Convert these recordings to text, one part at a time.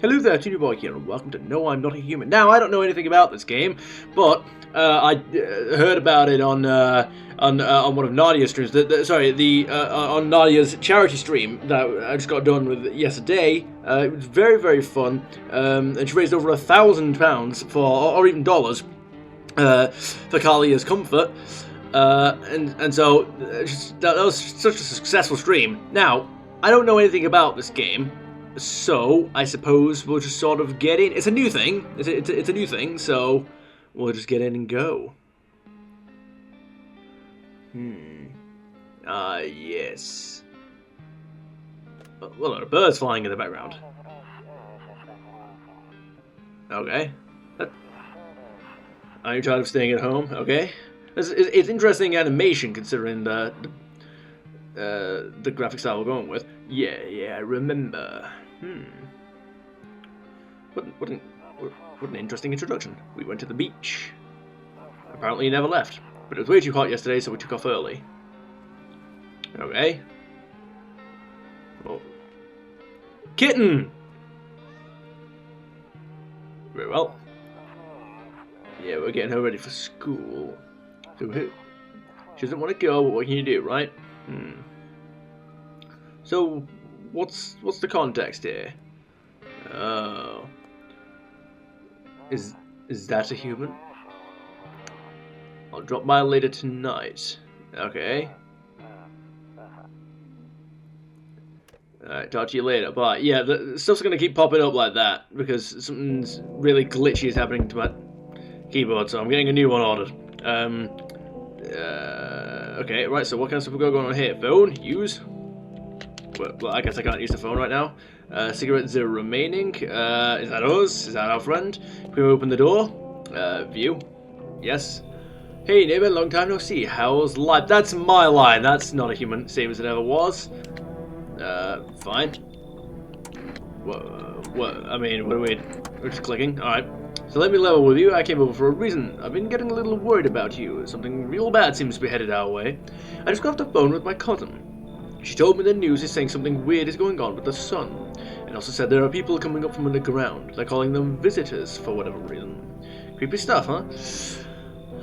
Hello there, Junior Boy here, and welcome to No, I'm Not a Human. Now, I don't know anything about this game, but I heard about it on one of Nadia's streams. On Nadia's charity stream that I just got done with yesterday. It was very, very fun, and she raised over £1,000 or even dollars, for Kalia's comfort. So that was such a successful stream. Now, I don't know anything about this game. So, I suppose we'll just sort of get in. It's a new thing. It's a new thing, so we'll just get in and go. Yes. Well, there are birds flying in the background. Okay. Are you tired of staying at home? Okay. It's interesting animation considering the graphic style we're going with. Yeah, I remember. What an interesting introduction. We went to the beach. Apparently you never left. But it was way too hot yesterday, so we took off early. Okay. Oh. Kitten! Very well. Yeah, we're getting her ready for school. So who? She doesn't want to go, but what can you do, right? So, what's the context here? Oh. Is that a human? I'll drop by later tonight. Okay. Alright, talk to you later. Bye. Yeah, the stuff's gonna keep popping up like that because something's really glitchy is happening to my keyboard, so I'm getting a new one ordered. Okay, right, so what kind of stuff we got going on here? Phone? Use? Well, I guess I can't use the phone right now. Cigarette 0 remaining. Is that us? Is that our friend? Can we open the door? View? Yes. Hey neighbor, long time no see. How's life? That's my line. That's not a human, same as it ever was. Fine. What? I mean, what are we? We're just clicking. Alright. So let me level with you. I came over for a reason. I've been getting a little worried about you. Something real bad seems to be headed our way. I just got off the phone with my cousin. She told me the news is saying something weird is going on with the sun, and also said there are people coming up from underground. They're calling them visitors for whatever reason. Creepy stuff, huh?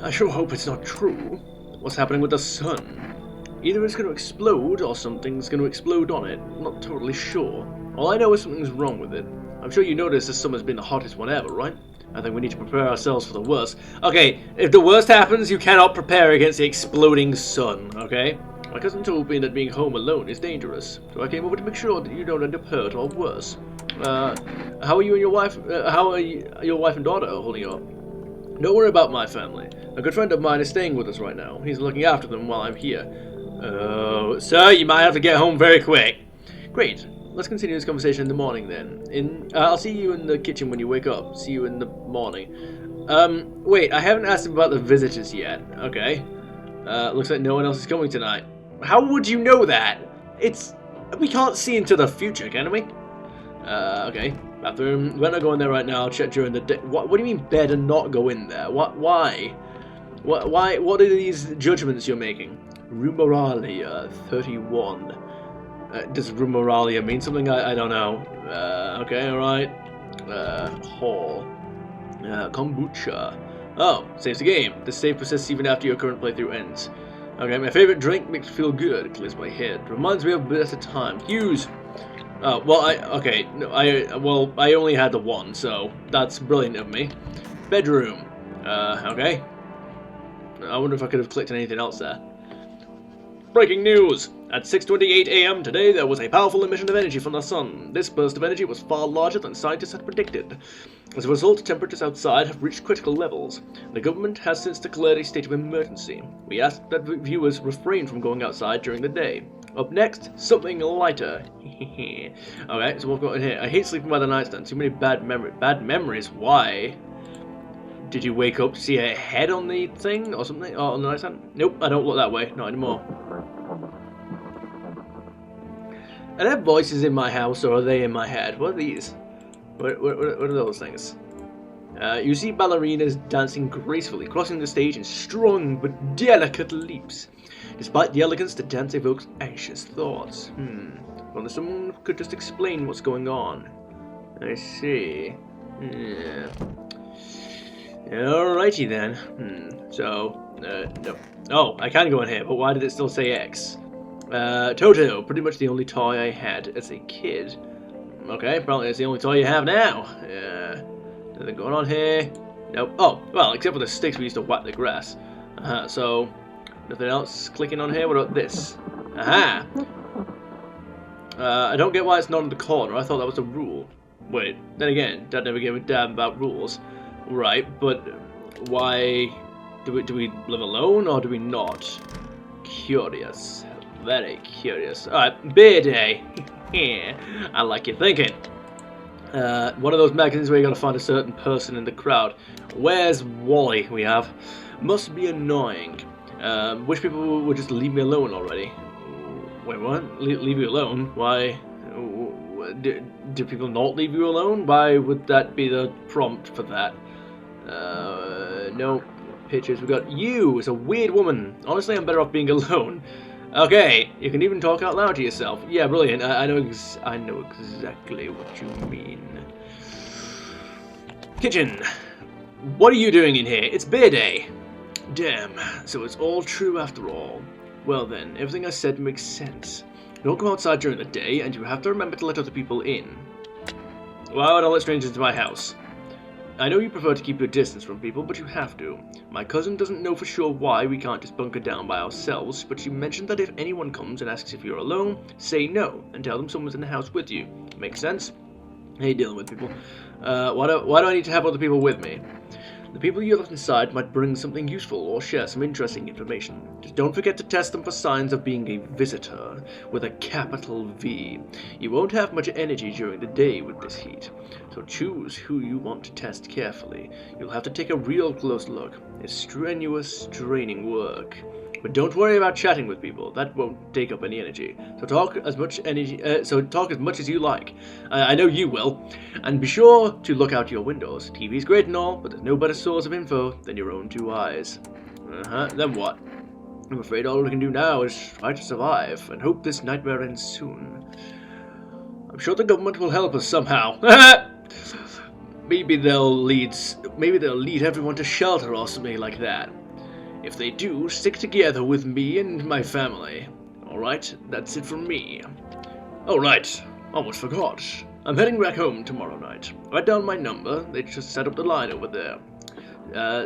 I sure hope it's not true. What's happening with the sun? Either it's going to explode, or something's going to explode on it. I'm not totally sure. All I know is something's wrong with it. I'm sure you noticed this summer's been the hottest one ever, right? I think we need to prepare ourselves for the worst. Okay, if the worst happens, you cannot prepare against the exploding sun, okay? My cousin told me that being home alone is dangerous, so I came over to make sure that you don't end up hurt or worse. How are you and your wife? How are your wife and daughter holding up? Don't worry about my family. A good friend of mine is staying with us right now. He's looking after them while I'm here. Oh, sir, you might have to get home very quick. Great. Let's continue this conversation in the morning then. I'll see you in the kitchen when you wake up. See you in the morning. Wait, I haven't asked about the visitors yet. Okay. Looks like no one else is coming tonight. How would you know that? We can't see into the future, can we? Okay. Bathroom. We're not going there right now. I'll check during the day. What do you mean better not go in there? Why? What are these judgments you're making? Rumoralia 31. Does rumoralia mean something? I don't know. Okay, alright. Hall. Kombucha. Oh, saves the game. The save persists even after your current playthrough ends. Okay, my favorite drink makes me feel good. It clears my head. Reminds me of better time. Use. Oh, well, I only had the one, so that's brilliant of me. Bedroom. Okay. I wonder if I could have clicked on anything else there. Breaking news! At 6:28 AM today, there was a powerful emission of energy from the sun. This burst of energy was far larger than scientists had predicted. As a result, temperatures outside have reached critical levels. The government has since declared a state of emergency. We ask that viewers refrain from going outside during the day. Up next, something lighter. Okay, so what we've got in here. I hate sleeping by the nightstand. Too many bad memories. Why? Did you wake up to see a head on the thing or something? Oh, on the nightstand? Nope, I don't look that way. Not anymore. Are there voices in my house, or are they in my head? What are these? What are those things? You see ballerinas dancing gracefully, crossing the stage in strong but delicate leaps. Despite the elegance, the dance evokes anxious thoughts. Wonder someone could just explain what's going on. I see. Yeah. Alrighty then. So, no. Oh, I can go in here, but why did it still say X? Toto, pretty much the only toy I had as a kid. Okay, probably it's the only toy you have now. Nothing going on here. Nope. Oh, well, except for the sticks we used to whack the grass. So, nothing else clicking on here? What about this? Aha! I don't get why it's not in the corner. I thought that was a rule. Wait, then again, Dad never gave a damn about rules. Right, but why... Do we live alone, or do we not? Curious. Very curious. Alright, beer day. Yeah, I like your thinking. One of those magazines where you gotta find a certain person in the crowd. Where's Wally, we have? Must be annoying. Wish people would just leave me alone already. Wait, what? Leave you alone? Why? Do people not leave you alone? Why would that be the prompt for that? No pictures. We got you as a weird woman. Honestly, I'm better off being alone. Okay, you can even talk out loud to yourself. Yeah, brilliant. I know exactly what you mean. Kitchen. What are you doing in here? It's beer day. Damn. So it's all true after all. Well then, everything I said makes sense. Don't go outside during the day, and you have to remember to let other people in. Why would I let strangers into my house? I know you prefer to keep your distance from people, but you have to. My cousin doesn't know for sure why we can't just bunker down by ourselves, but she mentioned that if anyone comes and asks if you're alone, say no, and tell them someone's in the house with you. Makes sense? I hate dealing with people. Why do I need to have other people with me? The people you left inside might bring something useful or share some interesting information. Just don't forget to test them for signs of being a visitor, with a capital V. You won't have much energy during the day with this heat, so choose who you want to test carefully. You'll have to take a real close look. It's strenuous, draining work. But don't worry about chatting with people. That won't take up any energy. So talk as much as you like. I know you will. And be sure to look out your windows. TV's great and all, but there's no better source of info than your own two eyes. Then what? I'm afraid all we can do now is try to survive and hope this nightmare ends soon. I'm sure the government will help us somehow. Maybe they'll lead everyone to shelter or something like that. If they do, stick together with me and my family. Alright, that's it from me. Oh right, almost forgot. I'm heading back home tomorrow night. Write down my number, they just set up the line over there.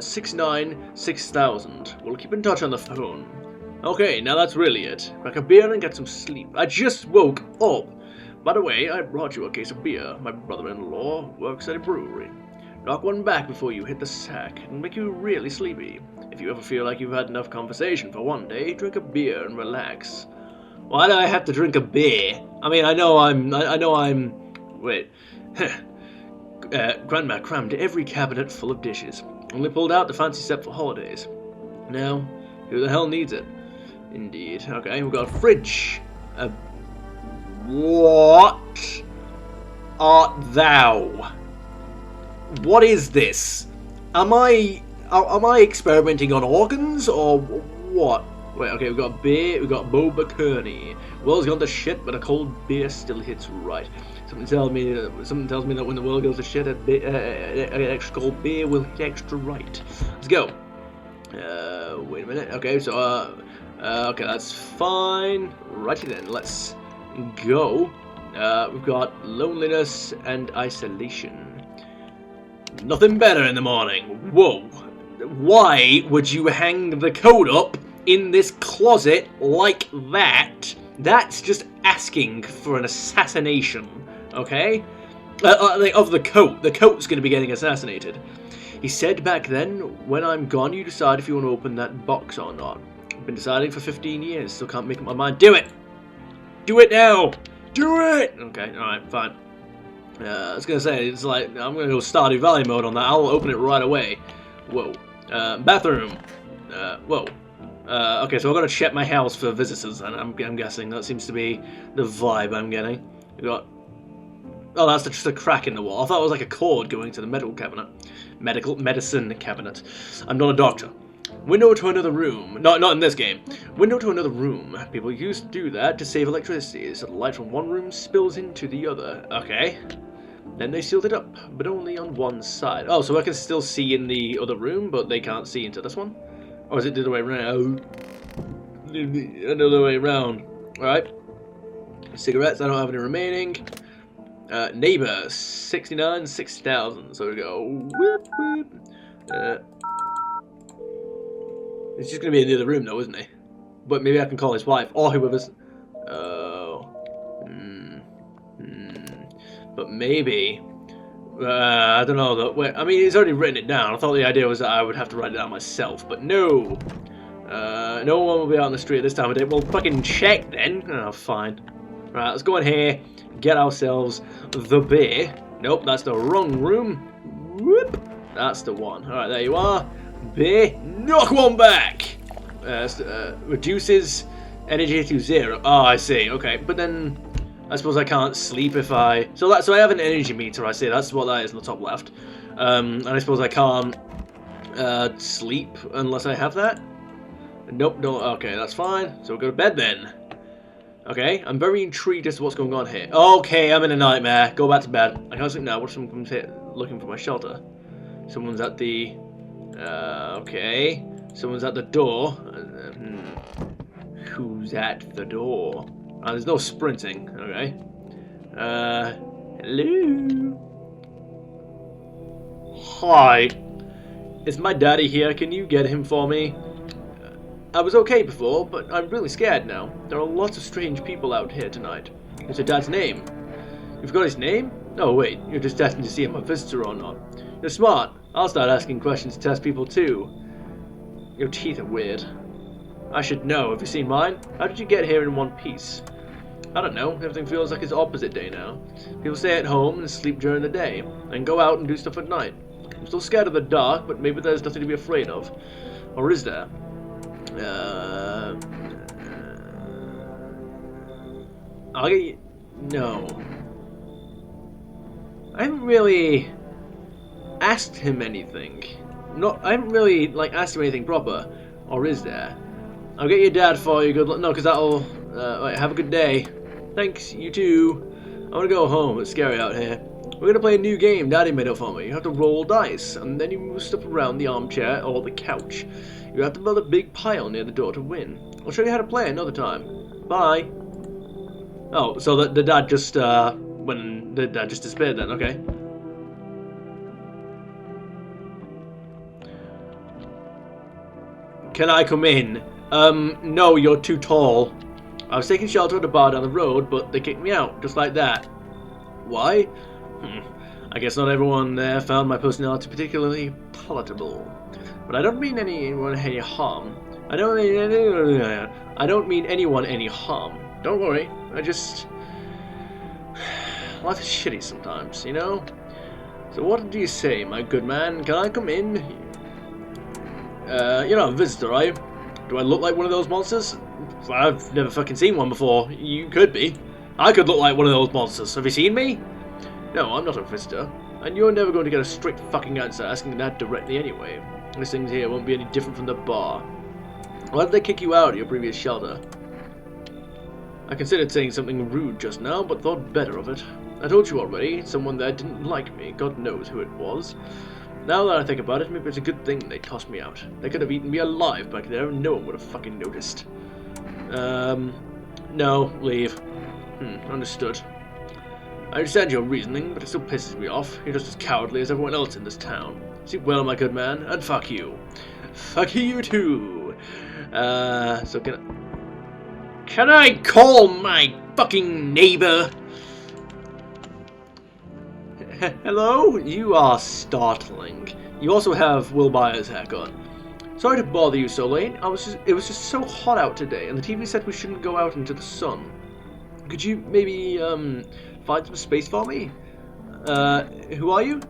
696,000. We'll keep in touch on the phone. Okay, now that's really it. Crack a beer and get some sleep. I just woke up. By the way, I brought you a case of beer. My brother-in-law works at a brewery. Knock one back before you hit the sack. It'll make you really sleepy. If you ever feel like you've had enough conversation for one day, drink a beer and relax. Why do I have to drink a beer? I mean, I know I'm... Wait. Grandma crammed every cabinet full of dishes. Only pulled out the fancy set for holidays. Now, who the hell needs it? Indeed. Okay, we've got a fridge. What art thou? What is this? Am I experimenting on organs or what? Wait, okay, we've got beer, we've got Bo Kearney. World's gone to shit, but a cold beer still hits right. Something tells me that when the world goes to shit, an extra cold beer will hit extra right. Let's go. Wait a minute. Okay, so okay, that's fine. Righty then, let's go. We've got loneliness and isolation. Nothing better in the morning. Whoa. Why would you hang the coat up in this closet like that? That's just asking for an assassination, okay? Of the coat. The coat's going to be getting assassinated. He said back then, when I'm gone, you decide if you want to open that box or not. I've been deciding for 15 years, still can't make up my mind. Do it! Do it now! Do it! Okay, alright, fine. I was gonna say, it's like, I'm gonna go Stardew Valley mode on that. I'll open it right away. Whoa. Bathroom. Whoa. Okay, so I'm gonna check my house for visitors, and I'm guessing that seems to be the vibe I'm getting. We got... Oh, that's just a crack in the wall. I thought it was like a cord going to the medicine cabinet. I'm not a doctor. Window to another room. Not in this game. Window to another room. People used to do that to save electricity, so the light from one room spills into the other. Okay. Then they sealed it up, but only on one side. Oh, so I can still see in the other room, but they can't see into this one? Or is it the other way around? Another way around. Alright. Cigarettes, I don't have any remaining. Neighbor, 69, 6,000. So we go. Whoop, whoop. It's just going to be in the other room, though, isn't he? But maybe I can call his wife, or whoever's... But maybe... I don't know, though. Wait, I mean, he's already written it down. I thought the idea was that I would have to write it down myself, but no! No one will be out on the street this time of day. Well, fucking check, then. Oh, fine. Right, let's go in here, get ourselves the beer. Nope, that's the wrong room. Whoop! That's the one. Alright, there you are. Beer. Knock one back! Reduces energy to 0. Oh, I see. Okay, but then I suppose I can't sleep if I... So I have an energy meter, I see. That's what that is in the top left. And I suppose I can't sleep unless I have that? Nope, no. Okay, that's fine. So we'll go to bed then. Okay, I'm very intrigued as to what's going on here. Okay, I'm in a nightmare. Go back to bed. I can't sleep now. What if someone comes here looking for my shelter? Someone's at the... okay. Someone's at the door. Who's at the door? There's no sprinting. Okay. Hello? Hi. Is my daddy here? Can you get him for me? I was okay before, but I'm really scared now. There are lots of strange people out here tonight. What's your dad's name? You've got his name? No, wait. You're just asking to see if I'm a visitor or not. You're smart. I'll start asking questions to test people too. Your teeth are weird. I should know. Have you seen mine? How did you get here in one piece? I don't know. Everything feels like it's opposite day now. People stay at home and sleep during the day, and go out and do stuff at night. I'm still scared of the dark, but maybe there's nothing to be afraid of. Or is there? I'll get you... No. I haven't really asked him anything. I haven't really, like, asked him anything proper. Or is there? I'll get your dad for you. Good luck. No, because that'll... right, have a good day. Thanks, you too. I want to go home. It's scary out here. We're going to play a new game Daddy made up for me. You have to roll dice, and then you move stuff around the armchair or the couch. You have to build a big pile near the door to win. I'll show you how to play another time. Bye. Oh, so the dad just, when the dad just disappeared then, okay. Can I come in? No, you're too tall. I was taking shelter at a bar down the road, but they kicked me out, just like that. Why? I guess not everyone there found my personality particularly palatable. But I don't mean anyone any harm. I don't mean anyone any harm. Don't worry. I just... life is shitty sometimes, you know? So what do you say, my good man? Can I come in? You're not a visitor, are you? Do I look like one of those monsters? I've never fucking seen one before. You could be. I could look like one of those monsters. Have you seen me? No, I'm not a visitor. And you're never going to get a straight fucking answer asking that directly anyway. These things here won't be any different from the bar. Why did they kick you out of your previous shelter? I considered saying something rude just now, but thought better of it. I told you already, someone there didn't like me. God knows who it was. Now that I think about it, maybe it's a good thing they tossed me out. They could have eaten me alive back there and no one would have fucking noticed. No, leave. Understood. I understand your reasoning, but it still pisses me off. You're just as cowardly as everyone else in this town. Sleep well, my good man, and fuck you. Fuck you too. So can I call my fucking neighbor? Hello? You are startling. You also have Will Byers' haircut. Sorry to bother you so late. It was just so hot out today, and the TV said we shouldn't go out into the sun. Could you maybe find some space for me? Who are you?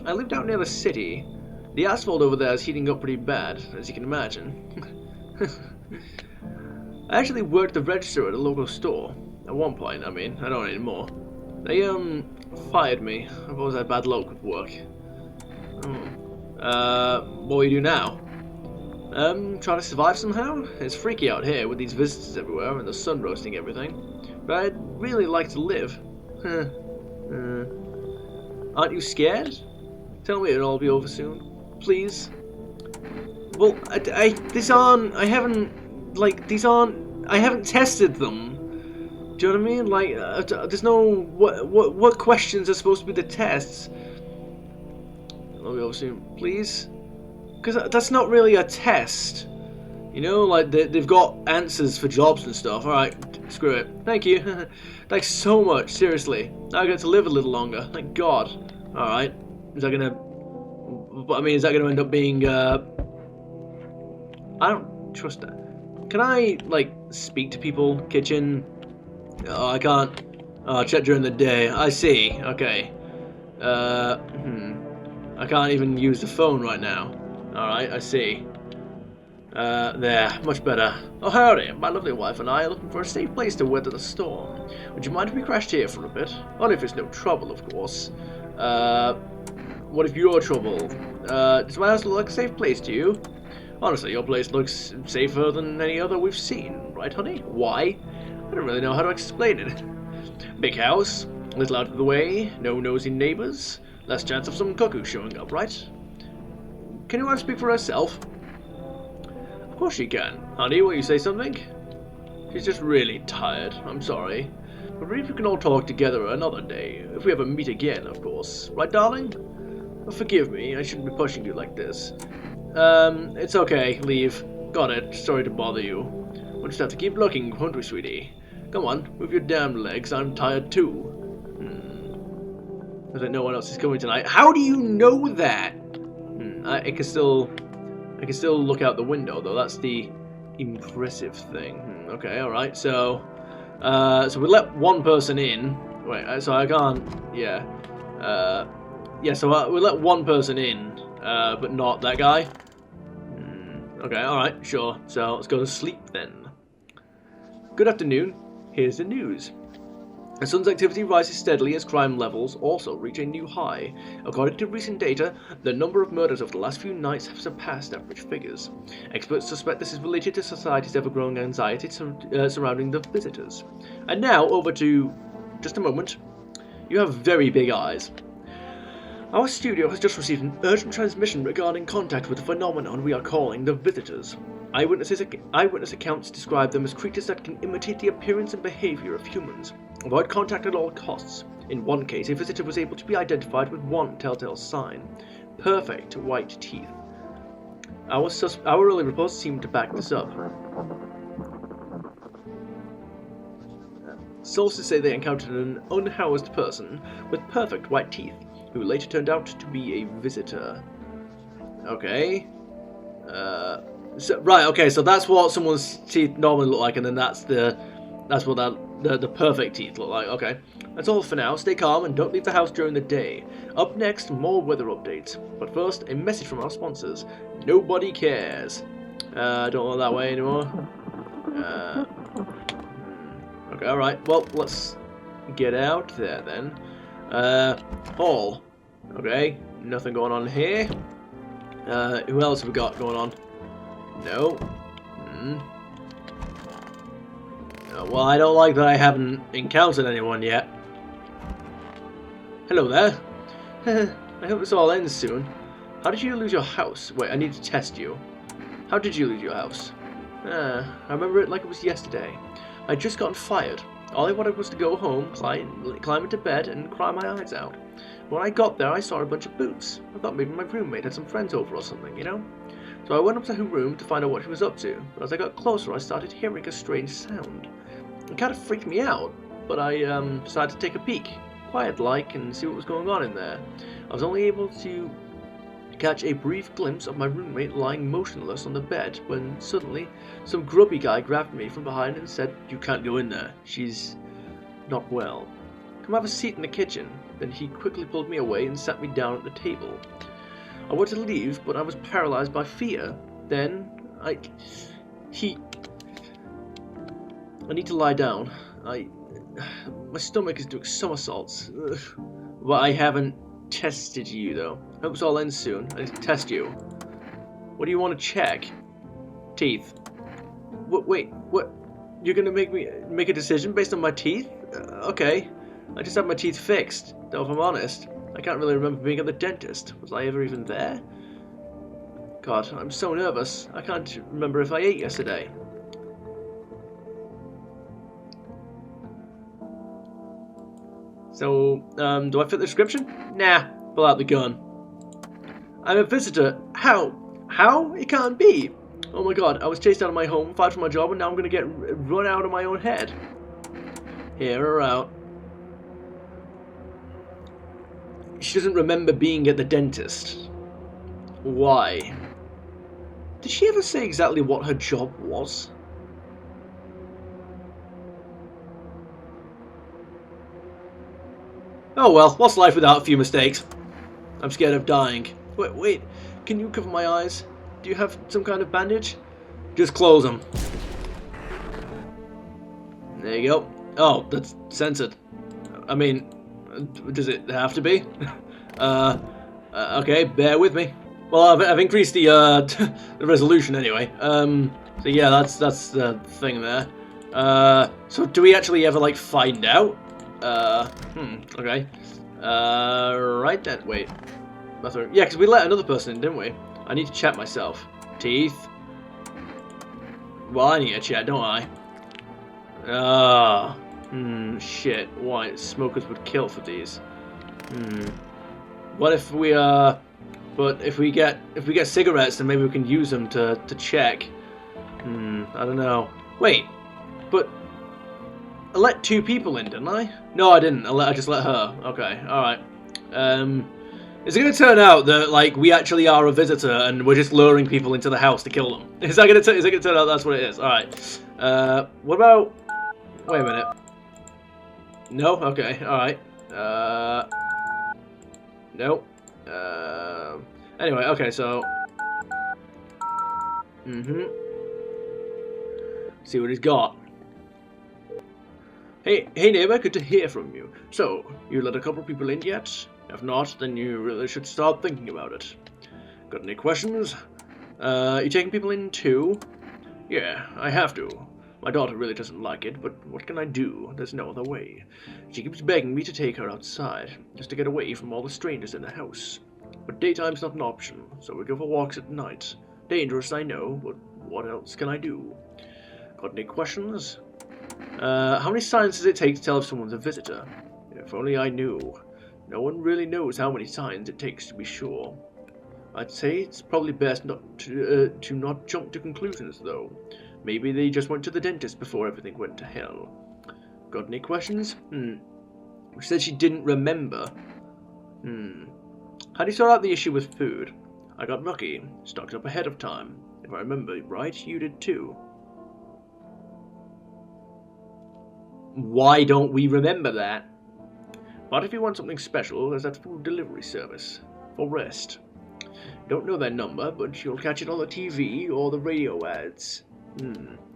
I live down near the city. The asphalt over there is heating up pretty bad, as you can imagine. I actually worked the register at a local store. At one point, I mean. I don't anymore. They, fired me. I've always had bad luck with work. What will you do now? Try to survive somehow? It's freaky out here with these visitors everywhere and the sun roasting everything. But I'd really like to live. Aren't you scared? Tell me it'll all be over soon, please. Well, I haven't tested them. Do you know what I mean? Like, there's no, what questions are supposed to be the tests? I'll be over soon, please? Because that's not really a test. You know, like, they've got answers for jobs and stuff. Alright, screw it. Thank you. Thanks so much, seriously. Now I get to live a little longer, thank God. Alright, is that gonna end up being, I don't trust that. Can I, like, speak to people? Kitchen? Oh, I can't. Oh, check during the day. I see. Okay. I can't even use the phone right now. Alright, I see. There. Much better. Oh, howdy. My lovely wife and I are looking for a safe place to weather the storm. Would you mind if we crashed here for a bit? Only if it's no trouble, of course. What if you're trouble? Does my house look like a safe place to you? Honestly, your place looks safer than any other we've seen, right, honey? Why? I don't really know how to explain it. Big house, a little out of the way, no nosy neighbors, less chance of some cuckoo showing up, right? Can your wife speak for herself? Of course she can. Honey, will you say something? She's just really tired, I'm sorry. But maybe we can all talk together another day, if we ever meet again, of course. Right, darling? Oh, forgive me, I shouldn't be pushing you like this. It's okay, leave. Got it, sorry to bother you. We'll just have to keep looking, won't we, sweetie? Come on, move your damn legs, I'm tired too. I don't know what else is coming tonight. How do you know that? I can still look out the window, though. That's the impressive thing. Okay, alright, so we let one person in. Wait, so I can't, yeah. So we let one person in, but not that guy. Okay, alright, sure. So let's go to sleep then. Good afternoon. Here's the news. The sun's activity rises steadily as crime levels also reach a new high. According to recent data, the number of murders over the last few nights have surpassed average figures. Experts suspect this is related to society's ever-growing anxiety surrounding the visitors. And now, over to... just a moment. You have very big eyes. Our studio has just received an urgent transmission regarding contact with the phenomenon we are calling the visitors. Eyewitness accounts describe them as creatures that can imitate the appearance and behavior of humans. Avoid contact at all costs. In one case, a visitor was able to be identified with one telltale sign: perfect white teeth. Our early reports seem to back this up. Sources say they encountered an unhoused person with perfect white teeth, who later turned out to be a visitor. Okay. So that's what someone's teeth normally look like, and then that's what the perfect teeth look like. Okay. That's all for now. Stay calm and don't leave the house during the day. Up next, more weather updates. But first, a message from our sponsors. Nobody cares. Don't look that way anymore. Okay, alright. Well, let's get out there then. Hall. Okay, nothing going on here. Who else have we got going on? No. Well, I don't like that I haven't encountered anyone yet. Hello there. I hope this all ends soon. How did you lose your house? Wait, I need to test you. How did you lose your house? I remember it like it was yesterday. I'd just gotten fired. All I wanted was to go home, climb into bed, and cry my eyes out. When I got there, I saw a bunch of boots. I thought maybe my roommate had some friends over or something, you know? So I went up to her room to find out what she was up to, but as I got closer, I started hearing a strange sound. It kind of freaked me out, but I decided to take a peek, quiet-like, and see what was going on in there. I was only able to catch a brief glimpse of my roommate lying motionless on the bed, when suddenly some grubby guy grabbed me from behind and said, "You can't go in there. She's not well. Come have a seat in the kitchen." Then he quickly pulled me away and sat me down at the table. I wanted to leave, but I was paralyzed by fear. Then, I need to lie down. My stomach is doing somersaults. But I haven't tested you, though. Hope this all ends soon. I need to test you. What do you want to check? Teeth. Wait, what? You're gonna make me make a decision based on my teeth? Okay. I just had my teeth fixed. though if I'm honest, I can't really remember being at the dentist. Was I ever even there? God, I'm so nervous. I can't remember if I ate yesterday. So, do I fit the description? Nah, pull out the gun. I'm a visitor. How? How? It can't be. Oh my god, I was chased out of my home, fired from my job, and now I'm gonna get run out of my own head. Here or out. She doesn't remember being at the dentist. Why? Did she ever say exactly what her job was? Oh well, what's life without a few mistakes? I'm scared of dying. Wait, can you cover my eyes? Do you have some kind of bandage? Just close them. There you go. Oh, that's censored. I mean, does it have to be? Okay, bear with me. Well, I've increased the the resolution anyway. So yeah, that's the thing there. So do we actually ever like find out? Okay. Right then. Wait. Bathroom. Yeah, because we let another person in, didn't we? I need to check myself. Teeth. Well, I need to check, don't I? Shit. Why? Smokers would kill for these. What if we, but if we get cigarettes, then maybe we can use them to check. I don't know. Wait, but I let 2 people in, didn't I? No, I didn't. I just let her. Okay, alright. Is it going to turn out that, like, we actually are a visitor and we're just luring people into the house to kill them? Is it going to turn out that's what it is? Alright. What about... Wait a minute. No? Okay, alright. No. Anyway, okay, so... See what he's got. Hey neighbor, good to hear from you. So, you let a couple people in yet? If not, then you really should start thinking about it. Got any questions? You taking people in too? Yeah, I have to. My daughter really doesn't like it, but what can I do? There's no other way. She keeps begging me to take her outside, just to get away from all the strangers in the house. But daytime's not an option, so we go for walks at night. Dangerous, I know, but what else can I do? Got any questions? How many signs does it take to tell if someone's a visitor? If only I knew. No one really knows how many signs it takes to be sure. I'd say it's probably best not to not jump to conclusions, though. Maybe they just went to the dentist before everything went to hell. Got any questions? She said she didn't remember. How do you sort out the issue with food? I got lucky. Stocked up ahead of time. If I remember right, you did too. Why don't we remember that? But if you want something special, there's that food delivery service. For rest. Don't know their number, but you'll catch it on the TV or the radio ads.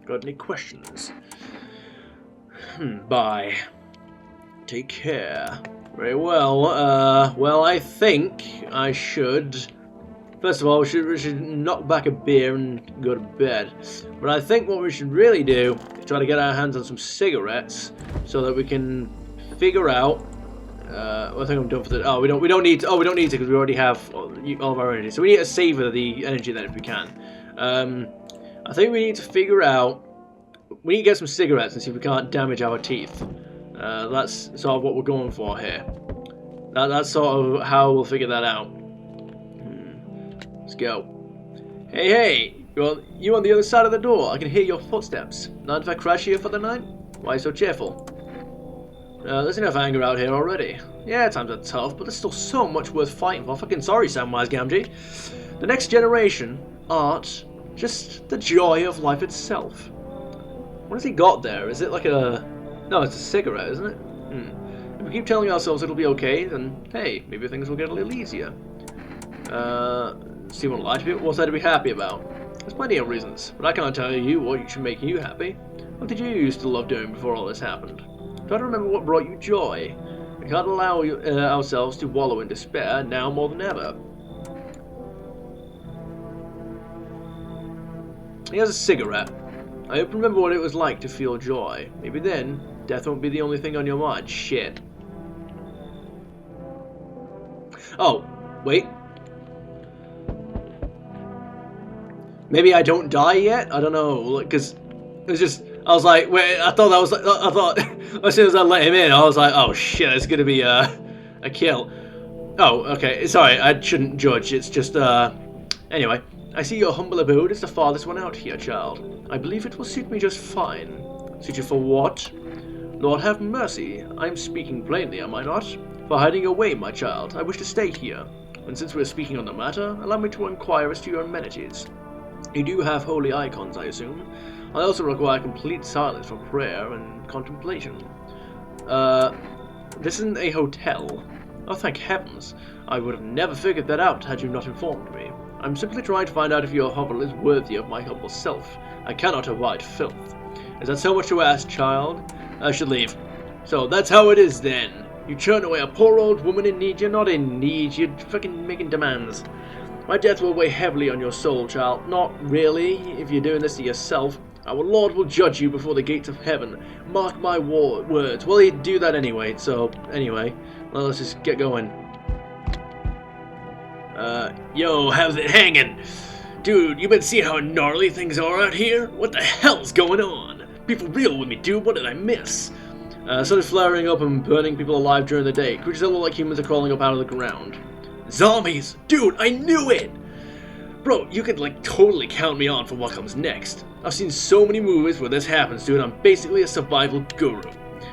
Got any questions? Bye. Take care. Very well. Well, I think I should... First of all, we should knock back a beer and go to bed. But I think what we should really do is try to get our hands on some cigarettes so that we can figure out... I think I'm done for the... Oh, we don't need to... Oh, we don't need to because we already have all of our energy. So we need to savor the energy then if we can. I think we need to figure out... We need to get some cigarettes and see if we can't damage our teeth. That's sort of what we're going for here. That's sort of how we'll figure that out. Let's go. Hey! You on the other side of the door. I can hear your footsteps. Not if I crash here for the night? Why so cheerful? There's enough anger out here already. Yeah, times are tough, but there's still so much worth fighting for. Fucking sorry, Samwise Gamgee. The next generation, art, just the joy of life itself. What has he got there? Is it like a... No, it's a cigarette, isn't it? If we keep telling ourselves it'll be okay, then hey, maybe things will get a little easier. So you won't lie to people? What's there to be happy about? There's plenty of reasons, but I can't tell you what should make you happy. What did you used to love doing before all this happened? Try to remember what brought you joy. We can't allow ourselves to wallow in despair now more than ever. Here's a cigarette. I hope you remember what it was like to feel joy. Maybe then, death won't be the only thing on your mind. Shit. Oh, wait. Maybe I don't die yet? I don't know, because it was just, I was like, wait, I thought that was, I thought, as soon as I let him in, I was like, oh shit, it's gonna be a kill. Oh, okay, sorry, I shouldn't judge, it's just, anyway. I see your humble abode is the farthest one out here, child. I believe it will suit me just fine. Suit you for what? Lord have mercy, I am speaking plainly, am I not? For hiding away, my child, I wish to stay here. And since we're speaking on the matter, allow me to inquire as to your amenities. You do have holy icons, I assume. I also require complete silence for prayer and contemplation. This isn't a hotel. Oh, thank heavens. I would have never figured that out had you not informed me. I'm simply trying to find out if your hovel is worthy of my humble self. I cannot abide filth. Is that so much to ask, child? I should leave. So, that's how it is then. You churn away a poor old woman in need. You're not in need. You're fucking making demands. My death will weigh heavily on your soul, child. Not really, if you're doing this to yourself. Our Lord will judge you before the gates of heaven. Mark my words. Well, he'd do that anyway, so, anyway. Well, let's just get going. Yo, how's it hanging? Dude, you been seeing how gnarly things are out here? What the hell's going on? Be for real with me, dude. What did I miss? Started flaring up and burning people alive during the day. Creatures that look like humans are crawling up out of the ground. Zombies! Dude, I knew it! Bro, you could like totally count me on for what comes next. I've seen so many movies where this happens, dude. I'm basically a survival guru.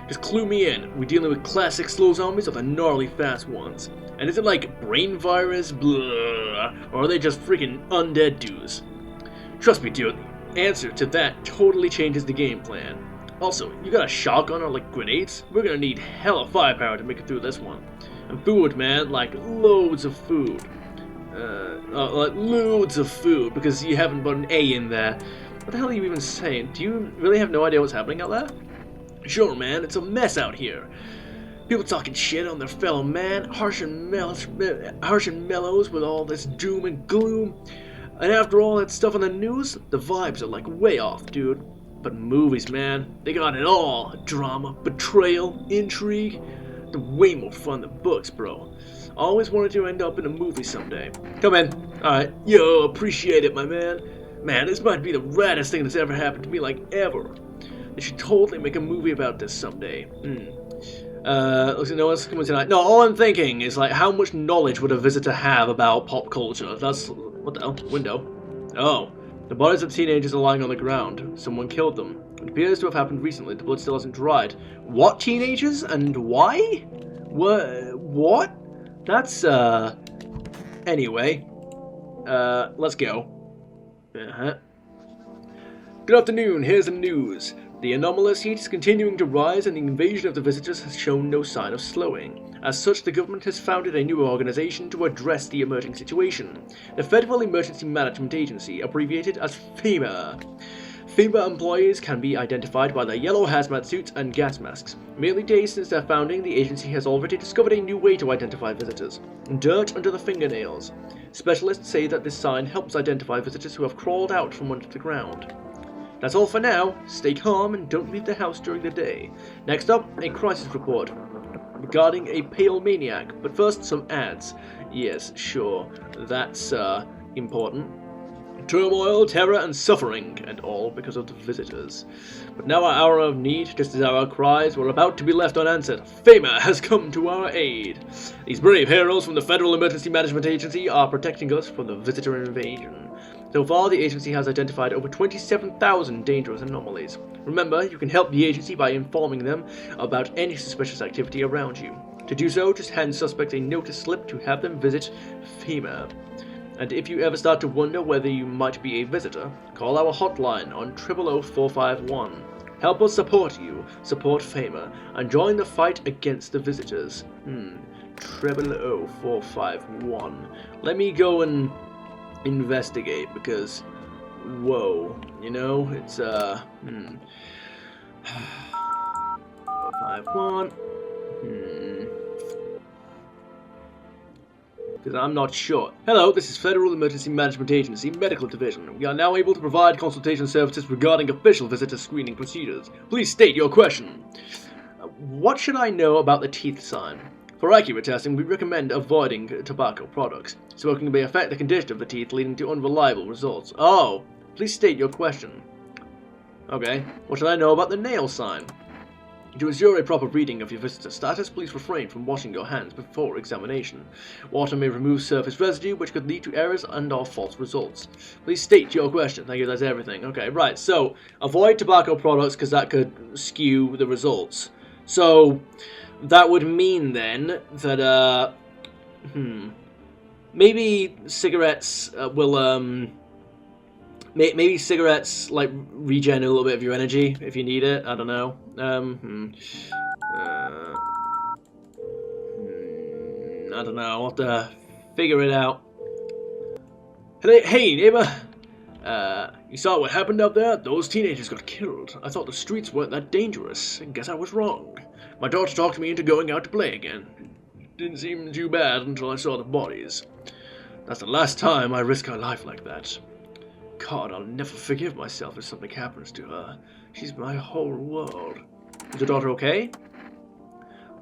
Just clue me in. We dealing with classic slow zombies or the gnarly fast ones? And is it like brain virus, blah, or are they just freaking undead dudes? Trust me, dude. The answer to that totally changes the game plan. Also, you got a shotgun or like grenades? We're gonna need hella firepower to make it through this one. And food, man, like loads of food. Like loads of food, because you haven't put an A in there. What the hell are you even saying? Do you really have no idea what's happening out there? Sure, man, it's a mess out here. People talking shit on their fellow man, harsh and mellows with all this doom and gloom. And after all that stuff on the news, the vibes are like way off, dude. But movies, man, they got it all. Drama, betrayal, intrigue. They're way more fun than books, bro. Always wanted to end up in a movie someday. Come in. Alright. Yo, appreciate it, my man. Man, this might be the raddest thing that's ever happened to me, like, ever. They should totally make a movie about this someday. Looks like no one's coming tonight. No, all I'm thinking is, like, how much knowledge would a visitor have about pop culture? That's... what the hell? Window. Oh. The bodies of teenagers are lying on the ground. Someone killed them. It appears to have happened recently. The blood still hasn't dried. What teenagers? And why? What? That's, Anyway. Let's go. Good afternoon. Here's the news. The anomalous heat is continuing to rise and the invasion of the visitors has shown no sign of slowing. As such, the government has founded a new organization to address the emerging situation. The Federal Emergency Management Agency, abbreviated as FEMA. FEMA employees can be identified by their yellow hazmat suits and gas masks. Merely days since their founding, the agency has already discovered a new way to identify visitors. Dirt under the fingernails. Specialists say that this sign helps identify visitors who have crawled out from under the ground. That's all for now. Stay calm and don't leave the house during the day. Next up, a crisis report regarding a pale maniac. But first, some ads. Yes, sure. That's, important. Turmoil, terror, and suffering, and all because of the visitors. But now our hour of need, just as our cries were about to be left unanswered, FEMA has come to our aid. These brave heroes from the Federal Emergency Management Agency are protecting us from the visitor invasion. So far, the agency has identified over 27,000 dangerous anomalies. Remember, you can help the agency by informing them about any suspicious activity around you. To do so, just hand suspects a notice slip to have them visit FEMA. And if you ever start to wonder whether you might be a visitor, call our hotline on 000451. Help us support you, support FEMA, and join the fight against the visitors. 000451. Let me go and investigate, because, whoa, you know, it's, 451. Because I'm not sure. Hello, this is Federal Emergency Management Agency Medical Division. We are now able to provide consultation services regarding official visitor screening procedures. Please state your question. What should I know about the teeth sign? For accurate testing, we recommend avoiding tobacco products. Smoking may affect the condition of the teeth, leading to unreliable results. Oh, please state your question. Okay, what should I know about the nail sign? To ensure a proper reading of your visitor status, please refrain from washing your hands before examination. Water may remove surface residue, which could lead to errors and/or false results. Please state your question. Thank you, that's everything. Okay, right, so avoid tobacco products because that could skew the results. So that would mean then that, maybe cigarettes will, maybe cigarettes, like, regen a little bit of your energy if you need it. I don't know. I don't know. I'll have to figure it out. Hey, neighbor! You saw what happened out there? Those teenagers got killed. I thought the streets weren't that dangerous. I guess I was wrong. My daughter talked me into going out to play again. Didn't seem too bad until I saw the bodies. That's the last time I risk her life like that. God, I'll never forgive myself if something happens to her. She's my whole world. Is your daughter okay?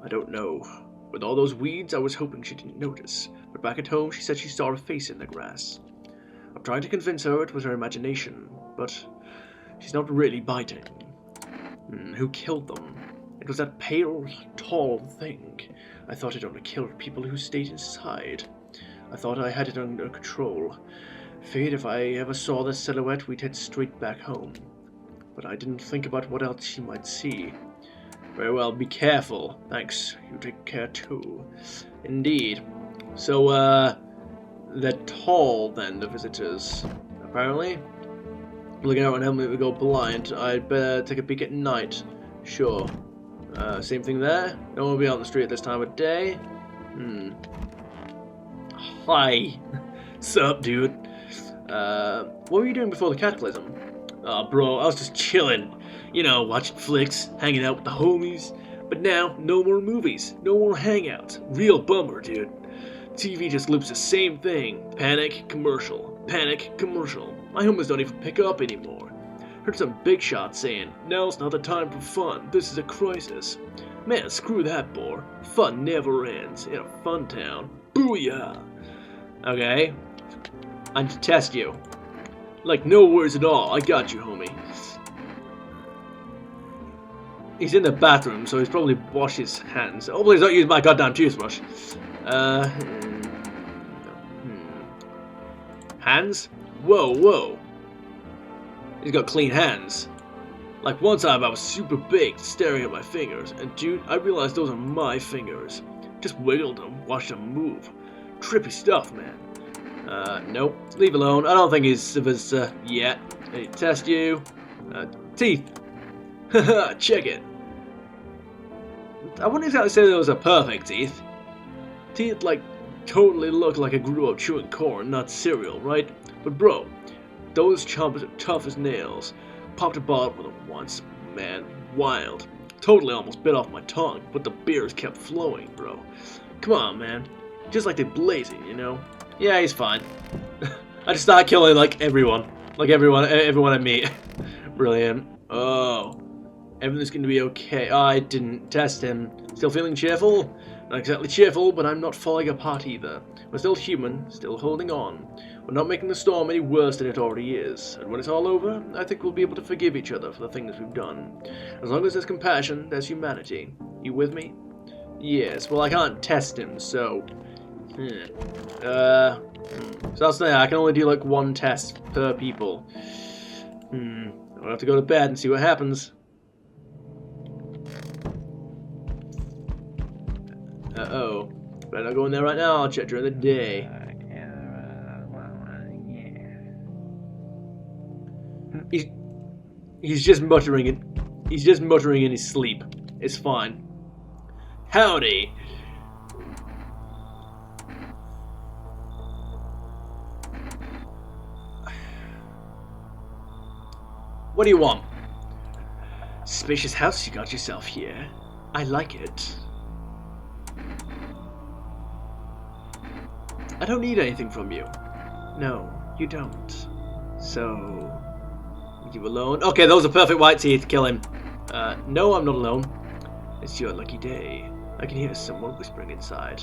I don't know. With all those weeds, I was hoping she didn't notice. But back at home, she said she saw a face in the grass. I'm trying to convince her it was her imagination, but she's not really biting. Who killed them? It was that pale, tall thing. I thought it only killed people who stayed inside. I thought I had it under control. Figured if I ever saw the silhouette, we'd head straight back home. But I didn't think about what else she might see. Very well, be careful. Thanks. You take care too. Indeed. So, they're tall then, the visitors. Apparently. Looking out and helping me to go blind. I'd better take a peek at night. Sure. Same thing there. No one will be out on the street at this time of day. Hi. Sup, dude? What were you doing before the cataclysm? Bro, I was just chilling. You know, watching flicks, hanging out with the homies. But now, no more movies, no more hangouts. Real bummer, dude. TV just loops the same thing. Panic, commercial. Panic, commercial. My homies don't even pick up anymore. Heard some big shot saying, now's not the time for fun, this is a crisis. Man, screw that bore. Fun never ends in a fun town. Booyah! Okay. I need to test you. Like, no worries at all. I got you, homie. He's in the bathroom, so he's probably washed his hands. Hopefully he's not using my goddamn toothbrush. Hands? Whoa, whoa. He's got clean hands. Like, one time I was super baked, staring at my fingers, and dude, I realized those are my fingers. Just wiggled them, watched them move. Trippy stuff, man. Nope. Leave alone. I don't think he's a visitor yet. I need to test you. Teeth. Haha, check it. I wouldn't exactly say those are perfect teeth. Teeth, like, totally look like I grew up chewing corn, not cereal, right? But bro, those chompers are tough as nails. Popped a bottle with them once. Man, wild. Totally almost bit off my tongue, but the beers kept flowing, bro. Come on, man. Just like they're blazing, you know? Yeah, he's fine. I just start killing, like, everyone. Like, everyone I meet. Brilliant. Oh. Everything's gonna be okay. Oh, I didn't test him. Still feeling cheerful? Not exactly cheerful, but I'm not falling apart either. We're still human, still holding on. We're not making the storm any worse than it already is. And when it's all over, I think we'll be able to forgive each other for the things we've done. As long as there's compassion, there's humanity. You with me? Yes, well, I can't test him, so... So that's there. I can only do like one test per people. I'll have to go to bed and see what happens. Uh-oh. Better not go in there right now. I'll check during the day. He's just muttering it. He's just muttering in his sleep. It's fine. Howdy. What do you want? Spacious house you got yourself here. I like it. I don't need anything from you. No, you don't. So... you alone? Okay, those are perfect white teeth. Kill him. No, I'm not alone. It's your lucky day. I can hear someone whispering inside.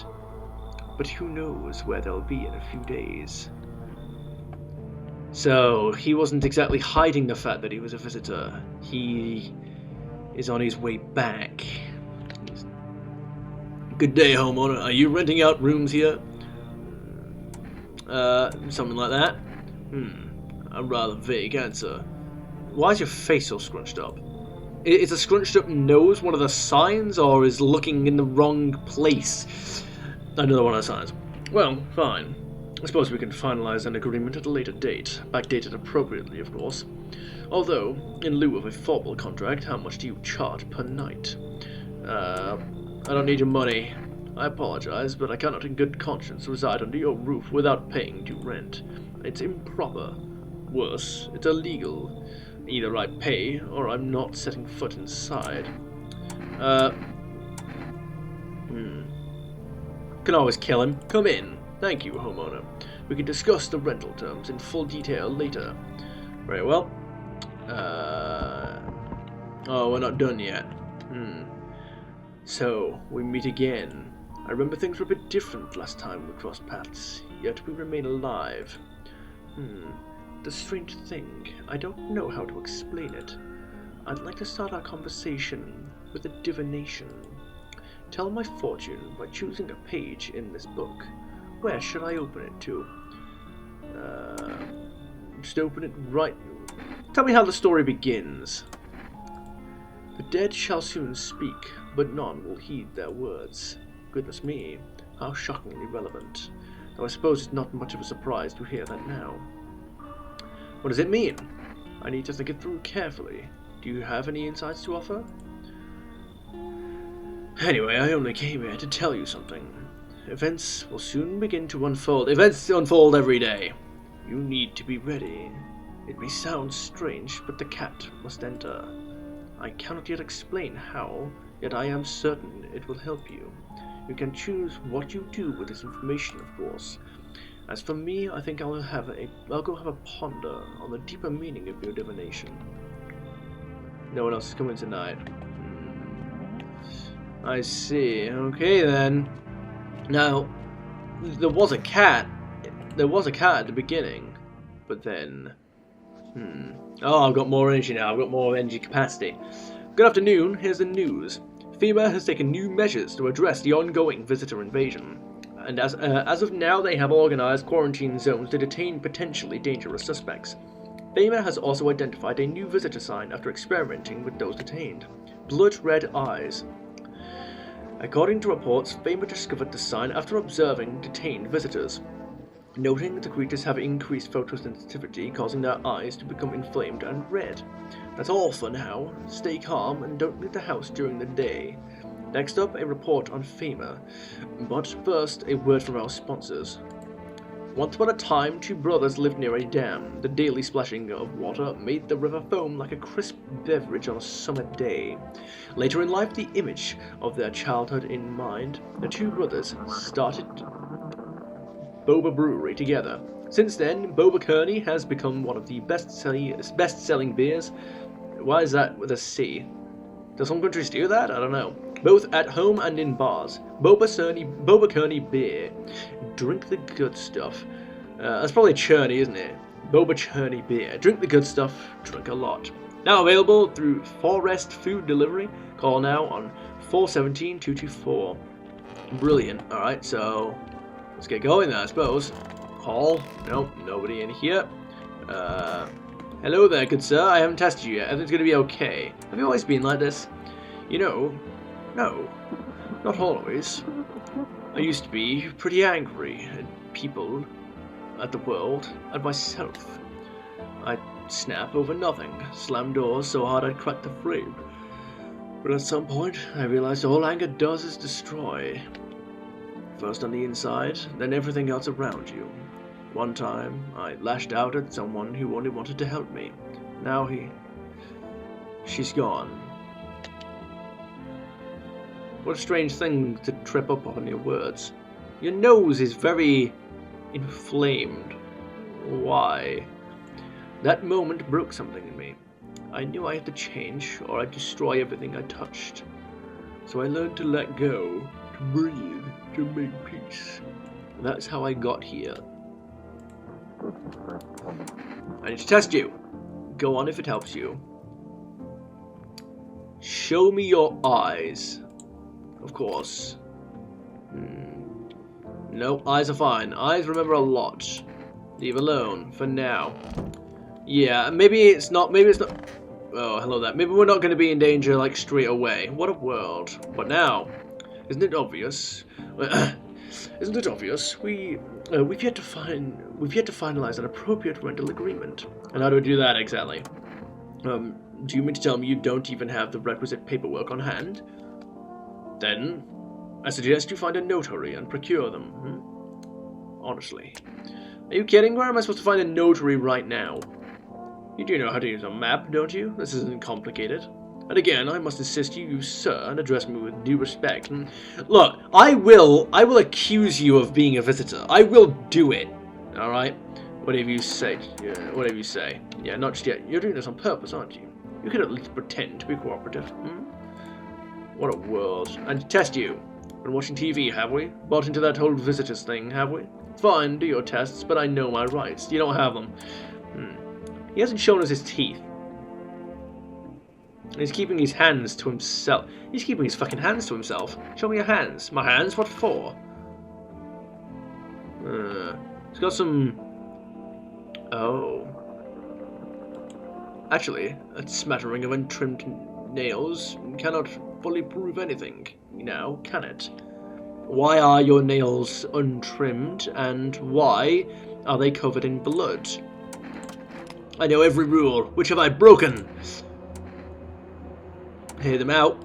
But who knows where they'll be in a few days. So, he wasn't exactly hiding the fact that he was a visitor. He is on his way back. Good day, homeowner. Are you renting out rooms here? Something like that. A rather vague answer. Why is your face so scrunched up? Is a scrunched up nose one of the signs, or is looking in the wrong place another one of the signs? Well, fine. I suppose we can finalize an agreement at a later date, backdated appropriately, of course. Although, in lieu of a formal contract, how much do you charge per night? I don't need your money. I apologize, but I cannot in good conscience reside under your roof without paying due rent. It's improper. Worse, it's illegal. Either I pay, or I'm not setting foot inside. Can always kill him. Come in. Thank you, homeowner. We can discuss the rental terms in full detail later. Very well. Oh, we're not done yet. So, we meet again. I remember things were a bit different last time we crossed paths, yet we remain alive. The strange thing, I don't know how to explain it. I'd like to start our conversation with a divination. Tell my fortune by choosing a page in this book. Where should I open it to? Just open it right... Tell me how the story begins. The dead shall soon speak, but none will heed their words. Goodness me, how shockingly relevant. Though I suppose it's not much of a surprise to hear that now. What does it mean? I need to think it through carefully. Do you have any insights to offer? Anyway, I only came here to tell you something. Events will soon begin to unfold. Events unfold every day. You need to be ready. It may sound strange, but the cat must enter. I cannot yet explain how, yet I am certain it will help you. You can choose what you do with this information, of course. As for me, I think I'll go have a ponder on the deeper meaning of your divination. No one else is coming tonight. I see. Okay then. Now, there was a cat. There was a cat at the beginning, but then. Oh, I've got more energy now. I've got more energy capacity. Good afternoon. Here's the news. FEMA has taken new measures to address the ongoing visitor invasion. And as of now, they have organized quarantine zones to detain potentially dangerous suspects. FEMA has also identified a new visitor sign after experimenting with those detained. Blood red eyes. According to reports, FEMA discovered the sign after observing detained visitors, noting the creatures have increased photosensitivity, causing their eyes to become inflamed and red. That's all for now. Stay calm and don't leave the house during the day. Next up, a report on FEMA. But first, a word from our sponsors. Once upon a time, two brothers lived near a dam. The daily splashing of water made the river foam like a crisp beverage on a summer day. Later in life, the image of their childhood in mind, the two brothers started Boba Brewery together. Since then, Boba Kearney has become one of the best-selling beers. Why is that with a C? Does some countries do that? I don't know. Both at home and in bars. Boba Kearney beer. Drink the good stuff. That's probably Cherney, isn't it? Boba Cherney beer. Drink the good stuff. Drink a lot. Now available through Forest Food Delivery. Call now on 417-224. Brilliant. Alright, so let's get going then, I suppose. Call. Nope, nobody in here. Hello there, good sir. I haven't tested you yet. Everything's gonna be okay. Have you always been like this? You know, no, not always. I used to be pretty angry at people, at the world, at myself. I'd snap over nothing, slam doors so hard I'd crack the frame. But at some point, I realized all anger does is destroy. First on the inside, then everything else around you. One time, I lashed out at someone who only wanted to help me. Now she's gone. What a strange thing to trip up on your words. Your nose is very inflamed. Why? That moment broke something in me. I knew I had to change, or I'd destroy everything I touched. So I learned to let go, to breathe, to make peace. That's how I got here. I need to test you. Go on if it helps you. Show me your eyes. Of course. Nope, eyes are fine. Eyes remember a lot. Leave alone, for now. Yeah, maybe it's not, oh, hello there. Maybe we're not going to be in danger, like, straight away. What a world. But now, isn't it obvious? Isn't it obvious? We've yet to finalize an appropriate rental agreement. And how do we do that exactly? Do you mean to tell me you don't even have the requisite paperwork on hand? Then, I suggest you find a notary and procure them. Honestly. Are you kidding? Where am I supposed to find a notary right now? You do know how to use a map, don't you? This isn't complicated. And again, I must insist you use sir and address me with due respect. Look, I will accuse you of being a visitor. I will do it. Alright? Whatever you say. Yeah, whatever you say. Yeah, not just yet. You're doing this on purpose, aren't you? You could at least pretend to be cooperative. What a world. And to test you. Been watching TV, have we? Bought into that whole visitors thing, have we? Fine, do your tests, but I know my rights. You don't have them. He hasn't shown us his teeth. He's keeping his hands to himself. He's keeping his fucking hands to himself. Show me your hands. My hands? What for? He's got some... Oh. Actually, a smattering of untrimmed nails cannot fully prove anything, now, can it? Why are your nails untrimmed, and why are they covered in blood? I know every rule. Which have I broken? Hear them out.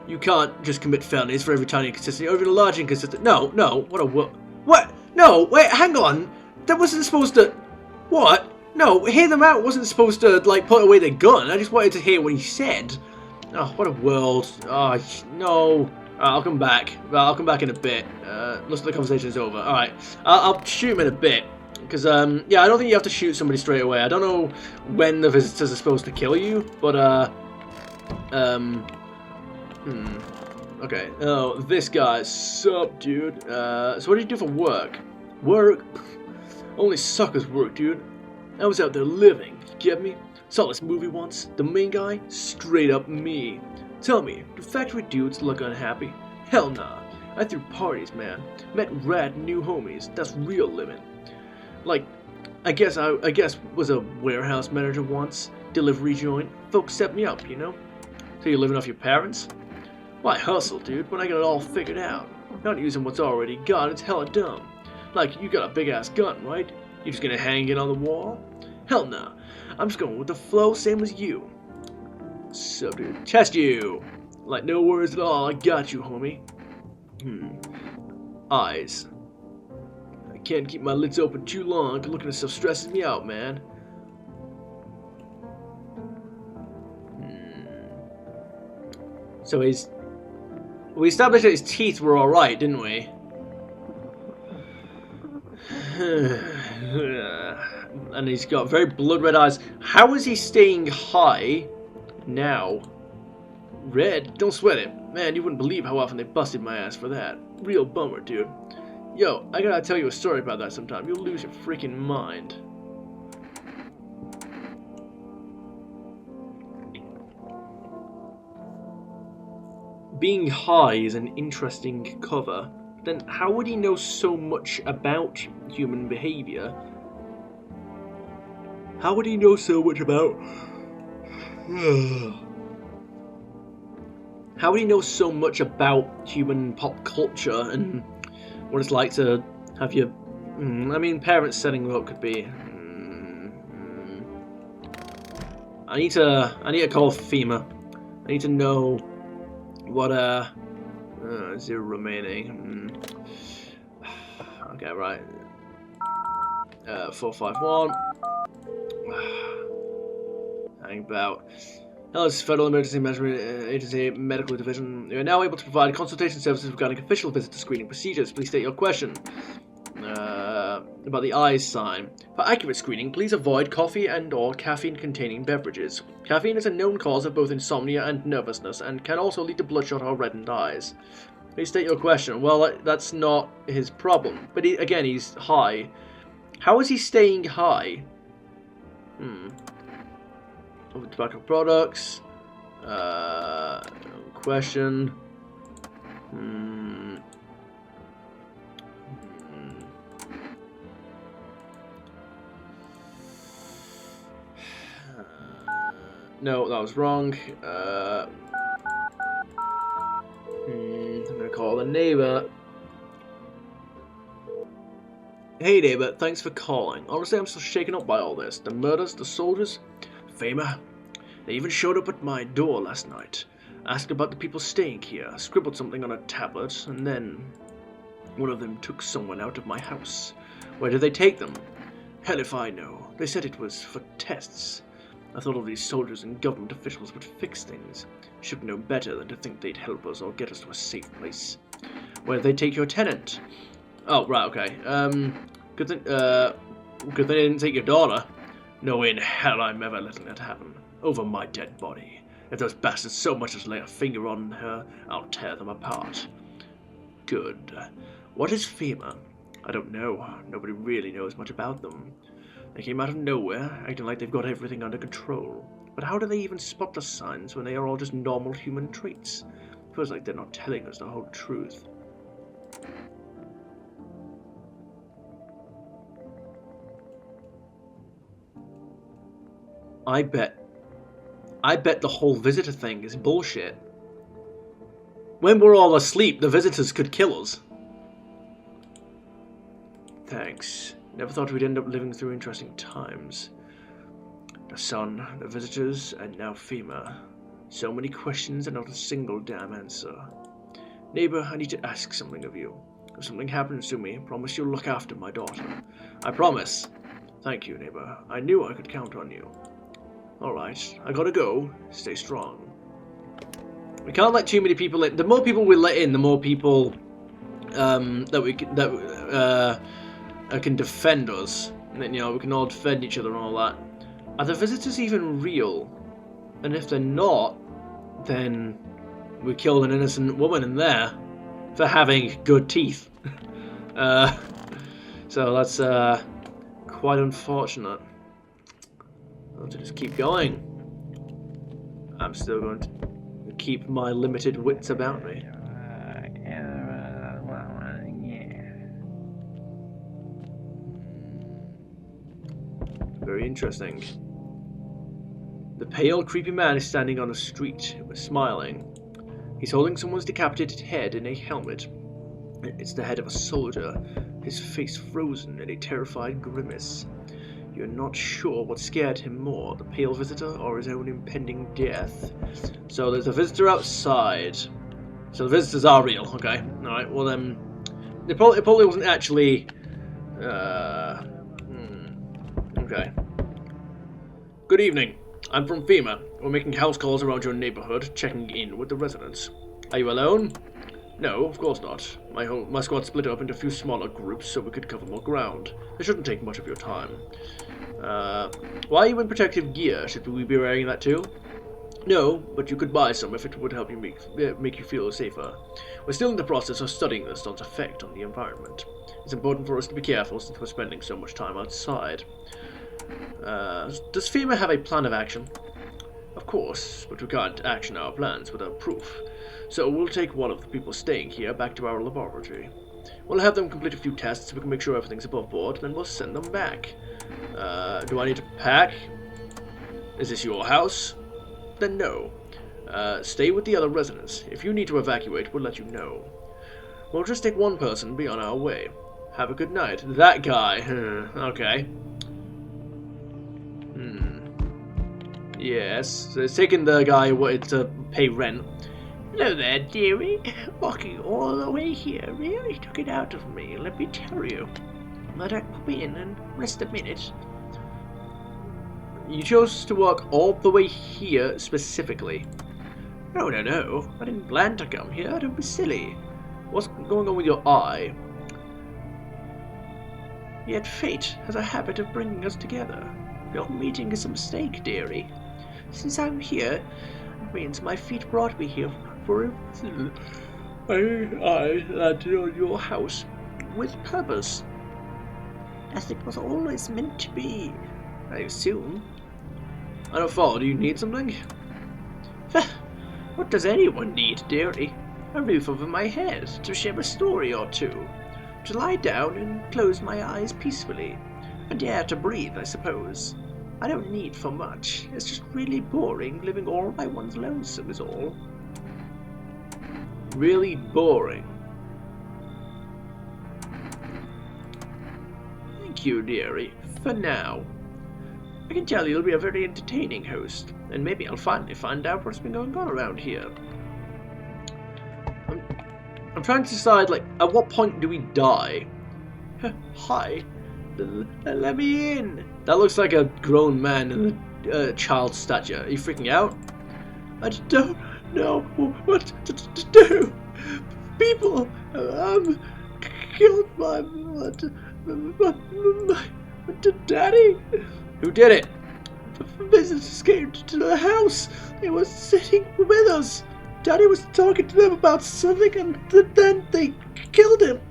You can't just commit felonies for every tiny inconsistency or even a large inconsistency. No, what? No, wait, hang on. That wasn't supposed to... What? No, hear them out wasn't supposed to, like, put away the gun. I just wanted to hear what he said. Oh, what a world. Oh, no. I'll come back. I'll come back in a bit. Looks like the conversation is over. Alright. I'll shoot him in a bit. Because, yeah, I don't think you have to shoot somebody straight away. I don't know when the visitors are supposed to kill you, but, okay. Oh, this guy. Sup, dude? So what do you do for work? Work? Only suckers work, dude. I was out there living, you get me? Saw this movie once. The main guy? Straight up me. Tell me, do factory dudes look unhappy? Hell nah. I threw parties, man. Met rad new homies. That's real living. Like, I guess was a warehouse manager once. Delivery joint. Folks set me up, you know? So you're living off your parents? Why hustle, dude, when I got it all figured out? Not using what's already got, it's hella dumb. Like, you got a big-ass gun, right? You just gonna hang it on the wall? Hell nah. I'm just going with the flow, same as you. So, dude, test you. Like, no worries at all, I got you, homie. Eyes. I can't keep my lids open too long, cause looking at stuff stresses me out, man. So we established that his teeth were alright, didn't we? And he's got very blood red eyes. How is he staying high now? Red? Don't sweat it. Man, you wouldn't believe how often they busted my ass for that. Real bummer, dude. Yo, I gotta tell you a story about that sometime. You'll lose your freaking mind. Being high is an interesting cover. Then how would he know so much about human behavior? How would he know so much about... How would he know so much about human pop culture and what it's like to have your... I mean, parents setting you up could be... I need to call FEMA. I need to know what, 0 remaining. Okay, right. 451. Hang about. Hello, this is Federal Emergency Management Agency Medical Division. You are now able to provide consultation services regarding official visitor screening procedures. Please state your question. about the eyes sign. For accurate screening, please avoid coffee and or caffeine-containing beverages. Caffeine is a known cause of both insomnia and nervousness, and can also lead to bloodshot or reddened eyes. Please state your question. Well, that's not his problem. But again, he's high. How is he staying high? Over tobacco products. Question. No, that was wrong. I'm gonna call the neighbor. Hey neighbor, thanks for calling. Honestly, I'm still shaken up by all this. The murders, the soldiers, Famer. They even showed up at my door last night. Asked about the people staying here, scribbled something on a tablet, and then one of them took someone out of my house. Where did they take them? Hell if I know. They said it was for tests. I thought all these soldiers and government officials would fix things. Should know better than to think they'd help us or get us to a safe place. Where did they take your tenant? Oh, right, okay. Good thing they didn't take your daughter. No in hell I'm ever letting that happen. Over my dead body. If those bastards so much as lay a finger on her, I'll tear them apart. Good. What is FEMA? I don't know. Nobody really knows much about them. They came out of nowhere, acting like they've got everything under control. But how do they even spot the signs when they are all just normal human traits? Feels like they're not telling us the whole truth. I bet the whole visitor thing is bullshit. When we're all asleep, the visitors could kill us. Thanks. Never thought we'd end up living through interesting times. The sun, the visitors, and now FEMA. So many questions and not a single damn answer. Neighbor, I need to ask something of you. If something happens to me, promise you'll look after my daughter. I promise. Thank you, neighbor. I knew I could count on you. Alright, I gotta go. Stay strong. We can't let too many people in. The more people we let in, the more people can defend us. And then, we can all defend each other and all that. Are the visitors even real? And if they're not, then we killed an innocent woman in there for having good teeth. So that's quite unfortunate. I'll have to just keep going. I'm still going to keep my limited wits about me. Very interesting. The pale, creepy man is standing on the street, smiling. He's holding someone's decapitated head in a helmet. It's the head of a soldier, his face frozen in a terrified grimace. You're not sure what scared him more, the pale visitor or his own impending death. So there's a visitor outside. So the visitors are real, okay. Alright, well then... It probably wasn't actually... Okay. Good evening. I'm from FEMA. We're making house calls around your neighborhood, checking in with the residents. Are you alone? No, of course not. My squad split up into a few smaller groups so we could cover more ground. It shouldn't take much of your time. Why are you in protective gear? Should we be wearing that too? No, but you could buy some if it would help you make you feel safer. We're still in the process of studying the stunt's effect on the environment. It's important for us to be careful since we're spending so much time outside. Does FEMA have a plan of action? Of course, but we can't action our plans without proof. So we'll take one of the people staying here back to our laboratory. We'll have them complete a few tests so we can make sure everything's above board, then we'll send them back. Do I need to pack? Is this your house? Then no. Stay with the other residents. If you need to evacuate, we'll let you know. We'll just take one person and be on our way. Have a good night. That guy. Okay. Yes. So it's taking the guy who wanted to pay rent. Hello there, dearie. Walking all the way here really took it out of me, let me tell you. But I come in and rest a minute. You chose to walk all the way here specifically. No. I didn't plan to come here. Don't be silly. What's going on with your eye? Yet fate has a habit of bringing us together. Your meeting is a mistake, dearie. Since I'm here, it means my feet brought me here for a reason. I landed on your house with purpose. As it was always meant to be, I assume. I don't follow. Do you need something? What does anyone need, dearie? A roof over my head, to share a story or two, to lie down and close my eyes peacefully, and air to breathe, I suppose. I don't need for much. It's just really boring living all by one's lonesome is all. Really boring. Thank you, dearie, for now. I can tell you'll be a very entertaining host, and maybe I'll finally find out what's been going on around here. I'm trying to decide, like, at what point do we die? Hi. Let me in. That looks like a grown man in a child's stature. Are you freaking out? I don't know what to do. People killed my daddy. Who did it? The visitors came to the house. They were sitting with us. Daddy was talking to them about something, and then they killed him.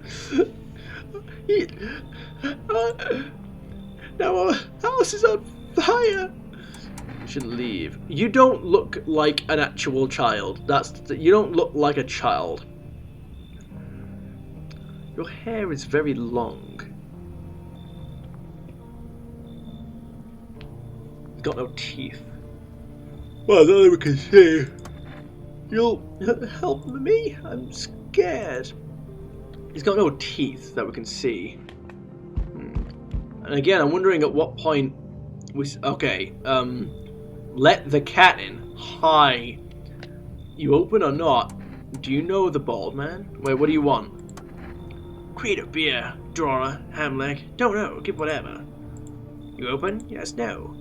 Now our house is on fire. You should leave. You don't look like an actual child. You don't look like a child. Your hair is very long. You've got no teeth. Well, then we can see. You'll help me? I'm scared. He's got no teeth that we can see. And again, I'm wondering at what point we... Okay, let the cat in. Hi. You open or not? Do you know the bald man? Wait, what do you want? Crate of beer, drawer, ham leg. Don't know, give whatever. You open? Yes, no.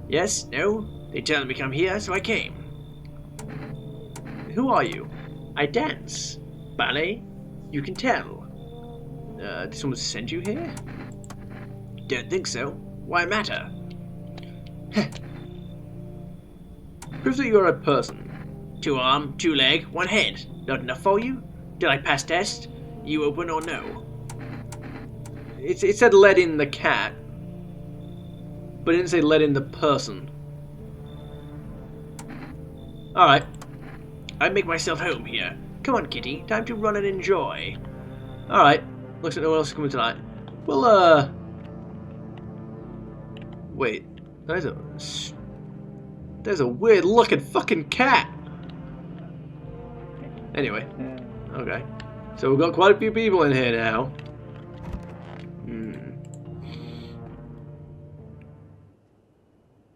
Yes, no. They tell me come here, so I came. Who are you? I dance. Ballet? You can tell. Did someone send you here? Don't think so. Why matter? Prove that you're a person. 2 arm, 2 leg, 1 head. Not enough for you? Did I pass test? You open or no? It said let in the cat, but it didn't say let in the person. Alright. I make myself home here. Come on, kitty. Time to run and enjoy. Alright. Looks like no one else is coming tonight. Well, wait. There's a weird looking fucking cat. Anyway. Okay. So we've got quite a few people in here now.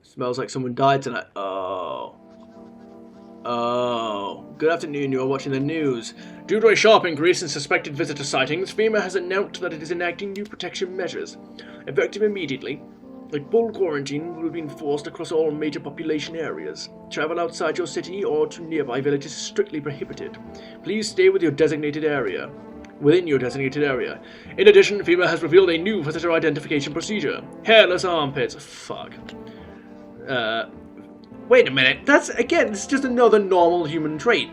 Smells like someone died tonight. Oh. Good afternoon, you are watching the news. Due to a sharp increase in suspected visitor sightings, FEMA has announced that it is enacting new protection measures. Effective immediately, a full quarantine will be enforced across all major population areas. Travel outside your city or to nearby villages is strictly prohibited. Please stay within your designated area. In addition, FEMA has revealed a new visitor identification procedure. Hairless armpits. Fuck. Wait a minute, it's just another normal human trait.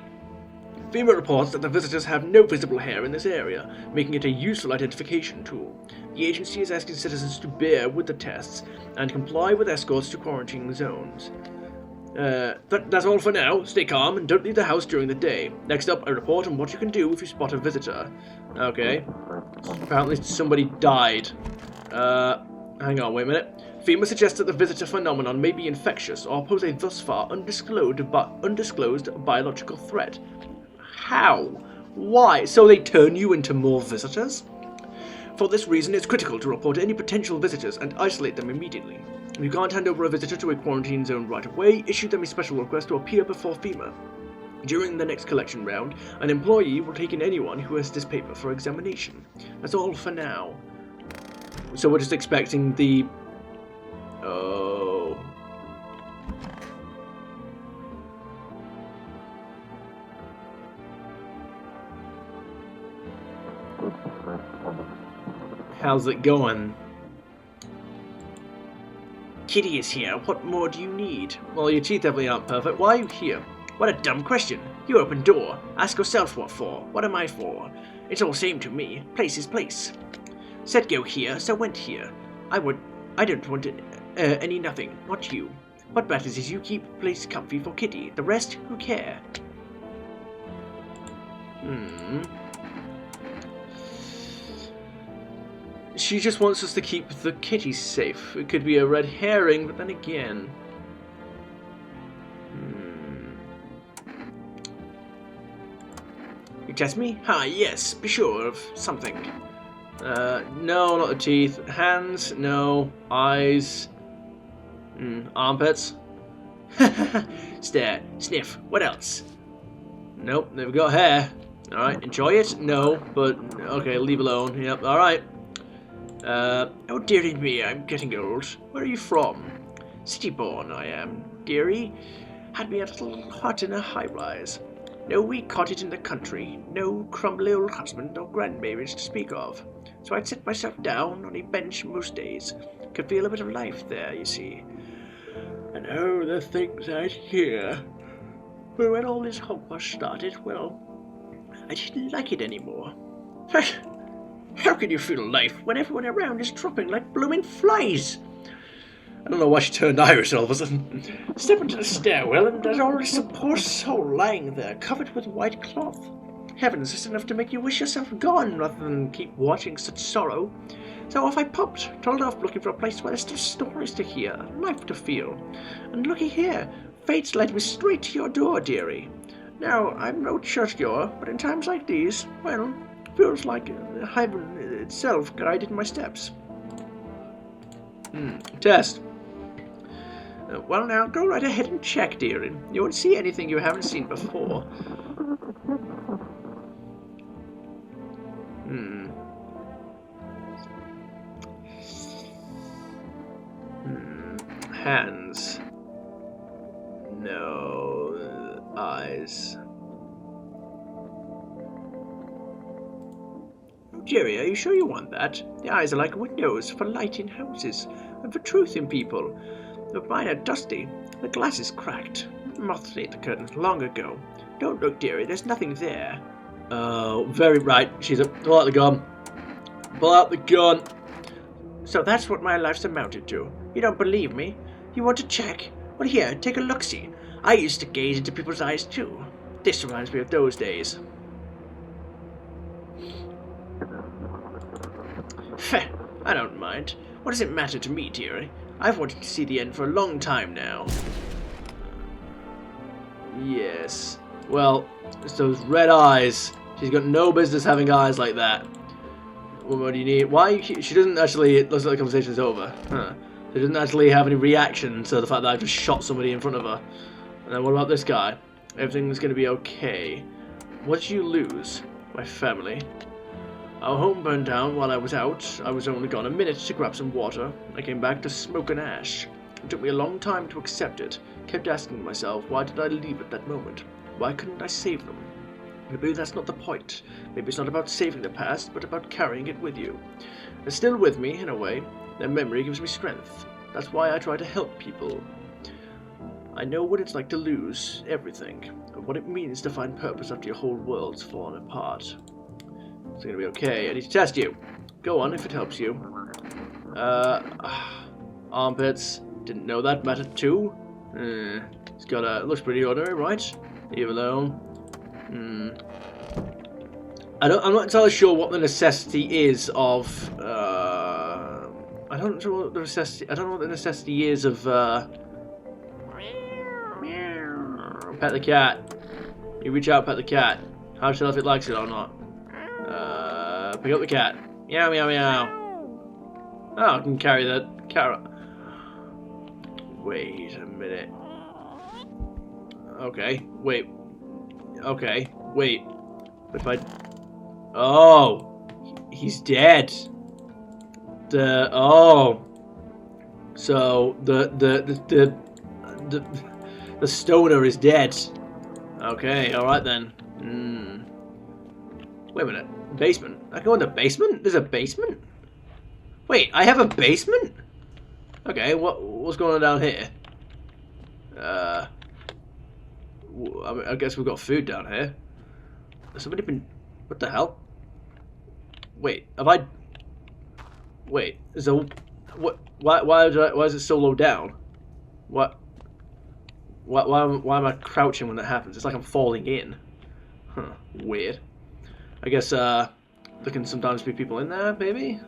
FEMA reports that the visitors have no visible hair in this area, making it a useful identification tool. The agency is asking citizens to bear with the tests and comply with escorts to quarantine zones. That's all for now. Stay calm and don't leave the house during the day. Next up, a report on what you can do if you spot a visitor. Okay. Apparently somebody died. Hang on, wait a minute. FEMA suggests that the visitor phenomenon may be infectious or pose a thus far undisclosed biological threat. How? Why? So they turn you into more visitors? For this reason, it's critical to report any potential visitors and isolate them immediately. If you can't hand over a visitor to a quarantine zone right away, issue them a special request to appear before FEMA. During the next collection round, an employee will take in anyone who has this paper for examination. That's all for now. So we're just expecting the... Oh... How's it going? Kitty is here. What more do you need? Well, your teeth definitely aren't perfect. Why are you here? What a dumb question. You open door. Ask yourself what for. What am I for? It's all same to me. Place is place. Said go here, so went here. I don't want any nothing. Not you. What matters is you keep place comfy for Kitty. The rest, who care? She just wants us to keep the kitty safe. It could be a red herring, but then again... You test me? Ah, yes. Be sure of something. No, not the teeth. Hands, no. Eyes. Armpits. Stare. Sniff. What else? Nope, they've got hair. Alright, enjoy it? No, but okay, leave alone. Yep, alright. Oh dearie me, I'm getting old. Where are you from? City born, I am. Dearie, had me a little hut in a high-rise. No wee cottage in the country, no crumbly old husband or grandbabies to speak of. So I'd sit myself down on a bench most days. Could feel a bit of life there, you see. And oh, the things I'd hear. But when all this hogwash started, well, I didn't like it anymore. How can you feel life when everyone around is dropping like blooming flies? I don't know why she turned Irish all of a sudden. Step into the stairwell and there's already some poor soul lying there, covered with white cloth. Heavens, it's enough to make you wish yourself gone rather than keep watching such sorrow. So off I popped, toddled off looking for a place where there's still stories to hear, life to feel. And looky here, fate's led me straight to your door, dearie. Now, I'm no churchgoer, but in times like these, well, feels like heaven itself guided my steps. Test. Well now, go right ahead and check, dearie. You won't see anything you haven't seen before. Hands. No. Eyes. Jerry, are you sure you want that? The eyes are like windows for light in houses, and for truth in people. But mine are dusty. The glass is cracked. Moths ate the curtains long ago. Don't look, dearie, there's nothing there. Oh, very right. She's up. Pull out the gun. Pull out the gun. So that's what my life's amounted to. You don't believe me? You want to check? Well, here, take a look-see. I used to gaze into people's eyes, too. This reminds me of those days. Feh, I don't mind. What does it matter to me, dearie? I've wanted to see the end for a long time now. Yes. Well, it's those red eyes. She's got no business having eyes like that. What do you need? Why? She doesn't actually. It looks like the conversation's over. Huh. She doesn't actually have any reaction to the fact that I just shot somebody in front of her. And then what about this guy? Everything's going to be okay. What did you lose? My family. Our home burned down while I was out. I was only gone a minute to grab some water. I came back to smoke and ash. It took me a long time to accept it. Kept asking myself, why did I leave at that moment? Why couldn't I save them? Maybe that's not the point. Maybe it's not about saving the past, but about carrying it with you. They're still with me, in a way. Their memory gives me strength. That's why I try to help people. I know what it's like to lose everything, and what it means to find purpose after your whole world's fallen apart. It's gonna be okay. I need to test you. Go on, if it helps you. Armpits. Didn't know that mattered too. It's got a... looks pretty ordinary, right? Leave alone. I'm not entirely sure what the necessity is of... I don't know what the necessity is of... Pet the cat. You reach out, pet the cat. How should I know if it likes it or not? Pick up the cat. Meow, meow, meow. Oh, I can carry the carrot. Wait a minute. Okay, wait. Okay, wait. If I... Oh! He's dead. Oh. So, the stoner is dead. Okay, alright then. Wait a minute. Basement. I can go in the basement? There's a basement? Wait, I have a basement? Okay, what's going on down here? I guess we've got food down here. Has somebody been... What the hell? Wait, have I... Wait, is there... What? Why is it so low down? What? Why am I crouching when that happens? It's like I'm falling in. Huh, weird. I guess, there can sometimes be people in there, maybe?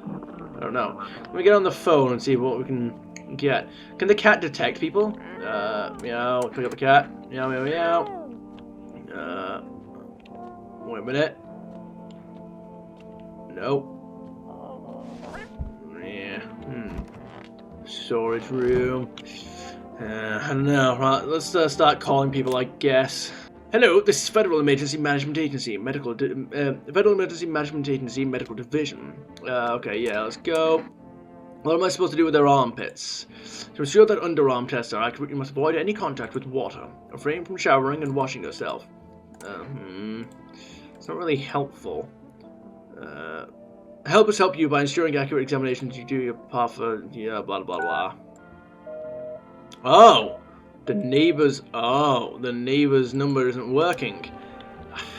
I don't know. Let me get on the phone and see what we can get. Can the cat detect people? Meow, pick up the cat. Meow, meow, meow. Wait a minute. Nope. Yeah, storage room. I don't know. Right, let's start calling people, I guess. Hello, this is Federal Emergency Management Agency, Federal Emergency Management Agency, Medical Division. Okay, yeah, let's go. What am I supposed to do with their armpits? To ensure that underarm tests are accurate, you must avoid any contact with water. Refrain from showering and washing yourself. It's not really helpful. Help us help you by ensuring accurate examinations. You do your part for, yeah, blah, blah, blah. Oh! The neighbor's number isn't working.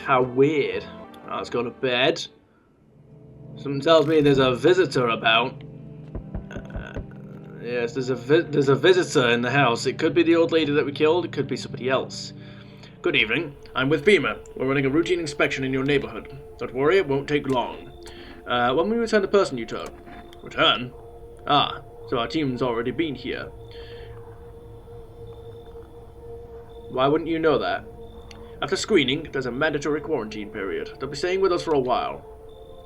How weird. Let's go to bed. Someone tells me there's a visitor about. Yes, there's a visitor in the house. It could be the old lady that we killed. It could be somebody else. Good evening. I'm with FEMA. We're running a routine inspection in your neighborhood. Don't worry, it won't take long. When will we return the person you took? Return? Ah, so our team's already been here. Why wouldn't you know that? After screening, there's a mandatory quarantine period. They'll be staying with us for a while.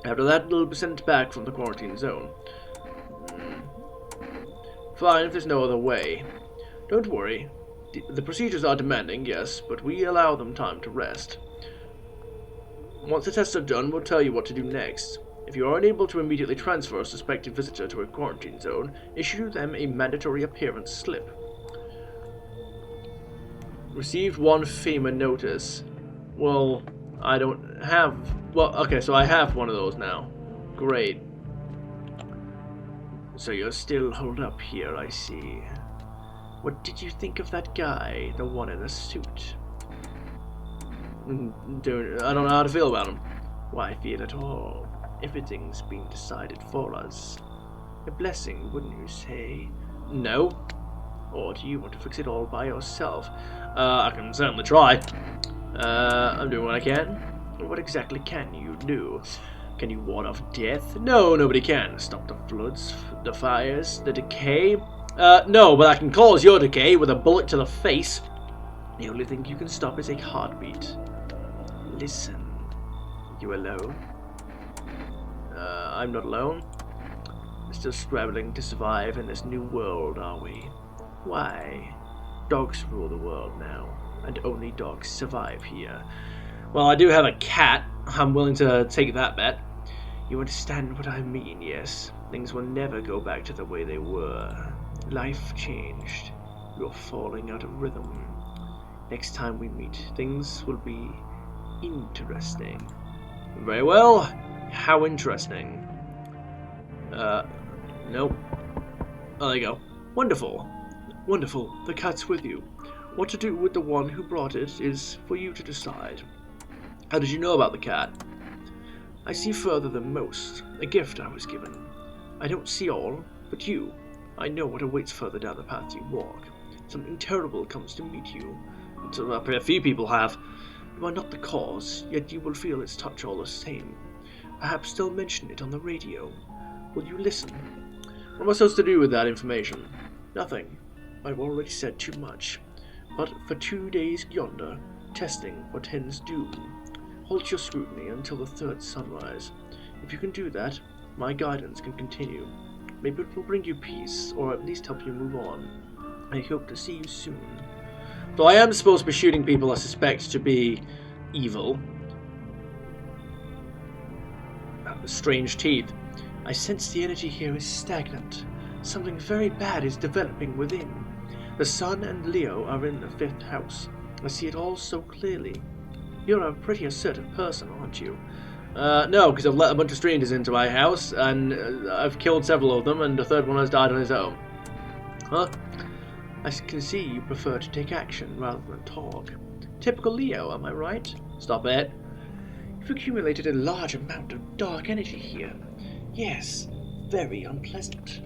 After that, they'll be sent back from the quarantine zone. Fine if there's no other way. Don't worry. The procedures are demanding, yes, but we allow them time to rest. Once the tests are done, we'll tell you what to do next. If you are unable to immediately transfer a suspected visitor to a quarantine zone, issue them a mandatory appearance slip. Received one FEMA notice. Well, I don't have... Well, okay, so I have one of those now. Great. So you're still holed up here, I see. What did you think of that guy, the one in the suit? Dude, I don't know how to feel about him. Why feel at all? Everything's been decided for us. A blessing, wouldn't you say? No. Or do you want to fix it all by yourself? I can certainly try. I'm doing what I can. What exactly can you do? Can you ward off death? No, nobody can. Stop the floods, the fires, the decay? No, but I can cause your decay with a bullet to the face. The only thing you can stop is a heartbeat. Listen. You alone? I'm not alone. We're still scrabbling to survive in this new world, are we? Why? Dogs rule the world now, and only dogs survive here. Well, I do have a cat. I'm willing to take that bet. You understand what I mean, yes? Things will never go back to the way they were. Life changed. You're falling out of rhythm. Next time we meet, things will be interesting. Very well. How interesting? Nope. Oh, there you go. Wonderful. Wonderful. The cat's with you. What to do with the one who brought it is for you to decide. How did you know about the cat? I see further than most. A gift I was given. I don't see all, but you. I know what awaits further down the path you walk. Something terrible comes to meet you. So a few people have. You are not the cause, yet you will feel its touch all the same. Perhaps they'll mention it on the radio. Will you listen? What am I supposed to do with that information? Nothing. I've already said too much. But for 2 days yonder, testing portends doom. Halt your scrutiny until the third sunrise. If you can do that, my guidance can continue. Maybe it will bring you peace, or at least help you move on. I hope to see you soon. So I am supposed to be shooting people I suspect to be evil. Strange teeth. I sense the energy here is stagnant. Something very bad is developing within. The Sun and Leo are in the 5th house. I see it all so clearly. You're a pretty assertive person, aren't you? No, because I've let a bunch of strangers into my house, and I've killed several of them, and the third one has died on his own. Huh? I can see you prefer to take action rather than talk. Typical Leo, am I right? Stop it. You've accumulated a large amount of dark energy here. Yes, very unpleasant.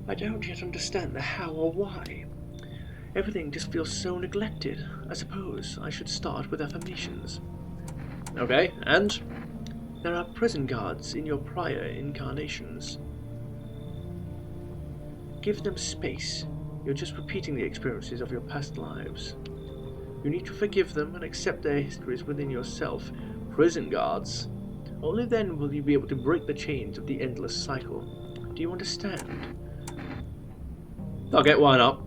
I don't yet understand the how or why. Everything just feels so neglected. I suppose I should start with affirmations. Okay, and? There are prison guards in your prior incarnations. Give them space. You're just repeating the experiences of your past lives. You need to forgive them and accept their histories within yourself. Prison guards. Only then will you be able to break the chains of the endless cycle. Do you understand? Okay, why not?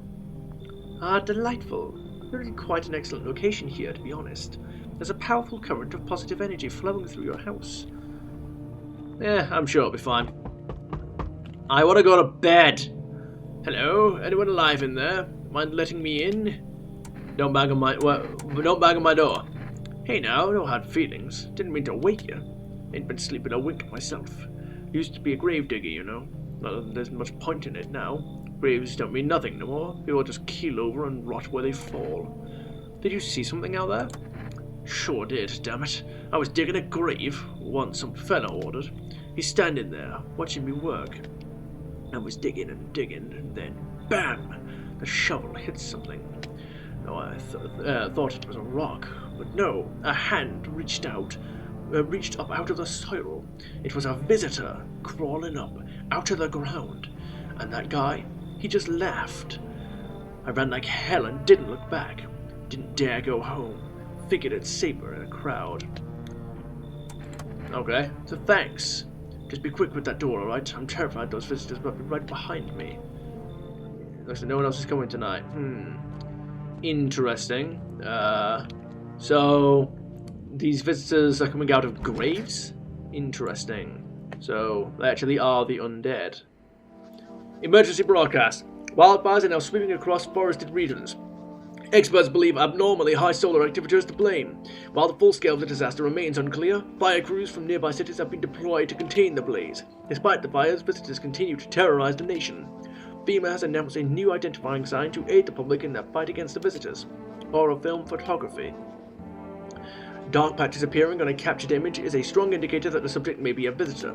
Ah, delightful. You're in quite an excellent location here, to be honest. There's a powerful current of positive energy flowing through your house. Yeah, I'm sure it'll be fine. I want to go to bed. Hello, anyone alive in there? Mind letting me in? Don't bang on my door. Hey now, no hard feelings. Didn't mean to wake you. Ain't been sleeping a wink myself. Used to be a grave digger, you know. Not that there's much point in it now. Graves don't mean nothing no more. People just keel over and rot where they fall. Did you see something out there? Sure did, damn it. I was digging a grave, once some fella ordered. He's standing there, watching me work. I was digging, and then BAM! The shovel hit something. No, I thought it was a rock, but no, a hand reached up out of the soil. It was a visitor crawling up out of the ground, and that guy, he just laughed. I ran like hell and didn't look back. Didn't dare go home. Figured it's safer in a crowd. Okay, so thanks. Just be quick with that door, alright? I'm terrified those visitors might be right behind me. Looks like no one else is coming tonight. Interesting. So these visitors are coming out of graves? Interesting. So they actually are the undead. Emergency broadcast. Wildfires are now sweeping across forested regions. Experts believe abnormally high solar activity is to blame. While the full scale of the disaster remains unclear, fire crews from nearby cities have been deployed to contain the blaze. Despite the fires, visitors continue to terrorize the nation. FEMA has announced a new identifying sign to aid the public in their fight against the visitors. Horror film photography. Dark patches appearing on a captured image is a strong indicator that the subject may be a visitor.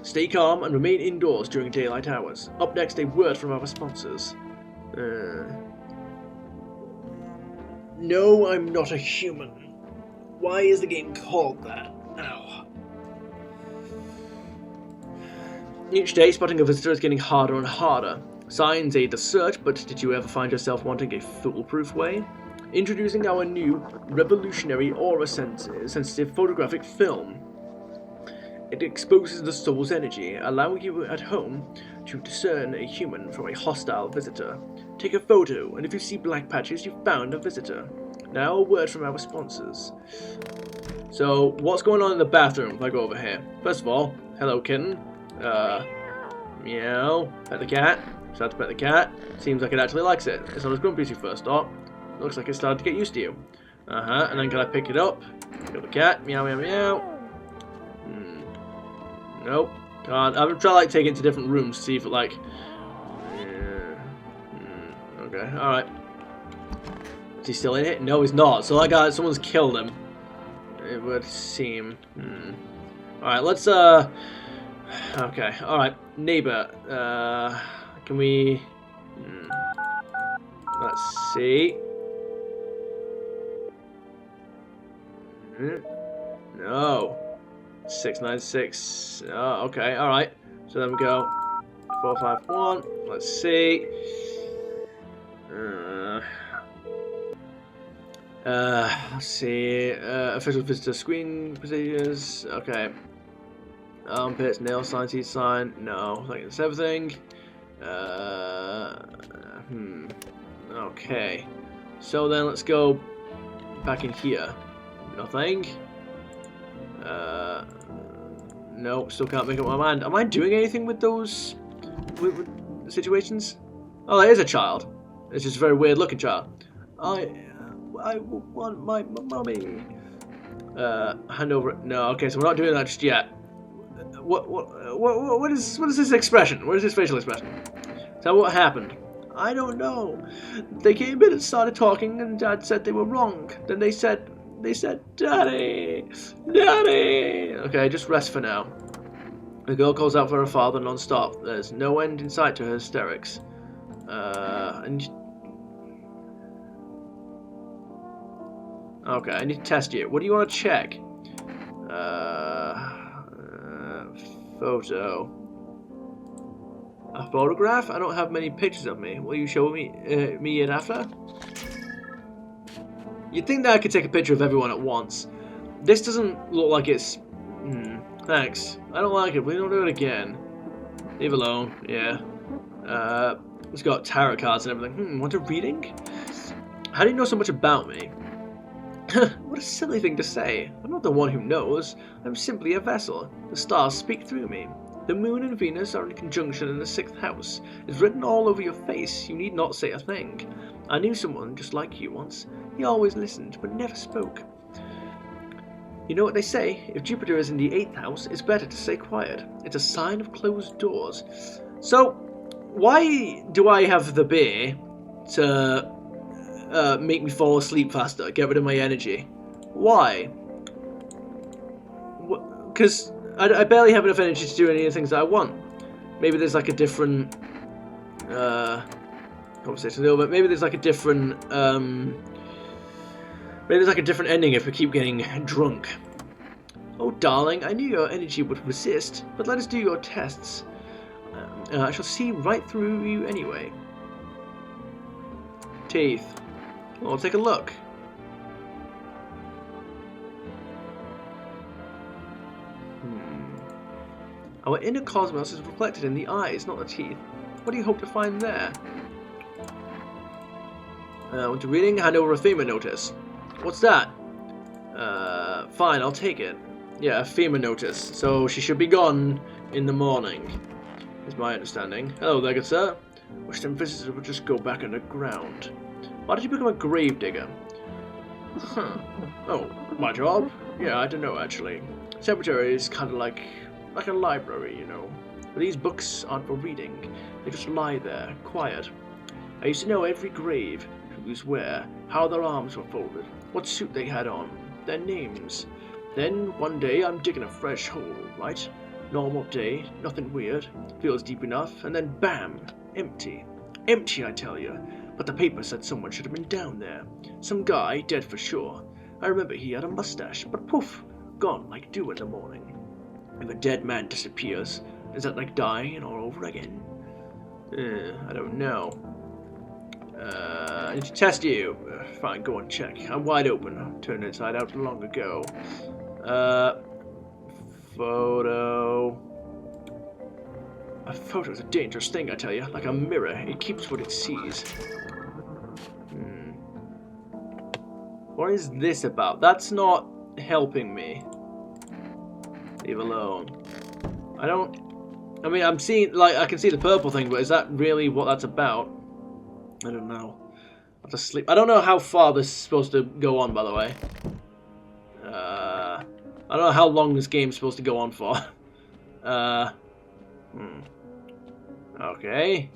Stay calm and remain indoors during daylight hours. Up next, a word from our sponsors. No, I'm not a human. Why is the game called that? Ow. Each day, spotting a visitor is getting harder and harder. Signs aid the search, but did you ever find yourself wanting a foolproof way? Introducing our new revolutionary aura-sensitive photographic film. It exposes the soul's energy, allowing you at home to discern a human from a hostile visitor. Take a photo, and if you see black patches, you've found a visitor. Now, a word from our sponsors. So, what's going on in the bathroom if I go over here? First of all, hello kitten. Meow. Pet the cat. Start to pet the cat. Seems like it actually likes it. It's not as grumpy as you first thought. Looks like it started to get used to you. And then can I pick it up? Pick up the cat. Meow, meow, meow. Nope. Can't. I'm trying to like take it to different rooms to see if it like. Okay. All right. Is he still in it? No, he's not. So that guy, someone's killed him. It would seem. All right. Let's. Okay. All right. Neighbor. Can we? Let's see. No. 696. Oh, okay, alright. So then we go 451. Let's see. Let's see. Official visitor screen procedures. Okay. Armpits, nail sign, teeth sign. No, I think that's everything. Okay. So then let's go back in here. Nothing. No, still can't make up my mind. Am I doing anything with those with situations? Oh, there is a child. It's just a very weird looking child. I want my mummy. Hand over. No, okay, so we're not doing that just yet. What is this expression? What is this facial expression? So what happened? I don't know. They came in and started talking, and Dad said they were wrong. Then they said, Daddy, Daddy. Okay, just rest for now. The girl calls out for her father non-stop. There's no end in sight to her hysterics. Okay, I need to test you. What do you want to check? Photo. A photograph? I don't have many pictures of me. Will you show me it after? You'd think that I could take a picture of everyone at once. This doesn't look like it's... thanks. I don't like it. We don't do it again. Leave alone. Yeah. It's got tarot cards and everything. Want a reading? How do you know so much about me? What a silly thing to say. I'm not the one who knows. I'm simply a vessel. The stars speak through me. The moon and Venus are in conjunction in the 6th house. It's written all over your face. You need not say a thing. I knew someone just like you once. He always listened, but never spoke. You know what they say? If Jupiter is in the 8th house, it's better to stay quiet. It's a sign of closed doors. So, why do I have the beer to make me fall asleep faster, get rid of my energy? Why? Because I barely have enough energy to do any of the things that I want. Maybe there's like a different conversation, but maybe there's like a different ending if we keep getting drunk. Oh darling, I knew your energy would resist, but let us do your tests. I shall see right through you anyway. Teeth. Well, take a look. Our inner cosmos is reflected in the eyes, not the teeth. What do you hope to find there? Want to reading? Hand over a FEMA notice. What's that? Fine, I'll take it. Yeah, a FEMA notice. So she should be gone in the morning, is my understanding. Hello there, good sir. Wish them visitors would just go back underground. Why did you become a grave digger? Huh. Oh, my job? Yeah, I don't know actually. Cemetery is kind of like a library, you know. But these books aren't for reading. They just lie there, quiet. I used to know every grave, who's where, how their arms were folded, what suit they had on, their names. Then, one day, I'm digging a fresh hole, right? Normal day, nothing weird, feels deep enough, and then bam! Empty. Empty, I tell you. But the paper said someone should have been down there. Some guy, dead for sure. I remember he had a mustache, but poof! Gone like dew in the morning. If a dead man disappears, is that like dying all over again? I don't know. I need to test you. Fine, go and check. I'm wide open. Turned inside out long ago. Photo. A photo's a dangerous thing, I tell you. Like a mirror. It keeps what it sees. What is this about? That's not helping me. Leave alone. I mean, I'm seeing, like, I can see the purple thing, but is that really what that's about? I don't know. I have to sleep. I don't know how far this is supposed to go on, by the way. I don't know how long this game's supposed to go on for. Okay.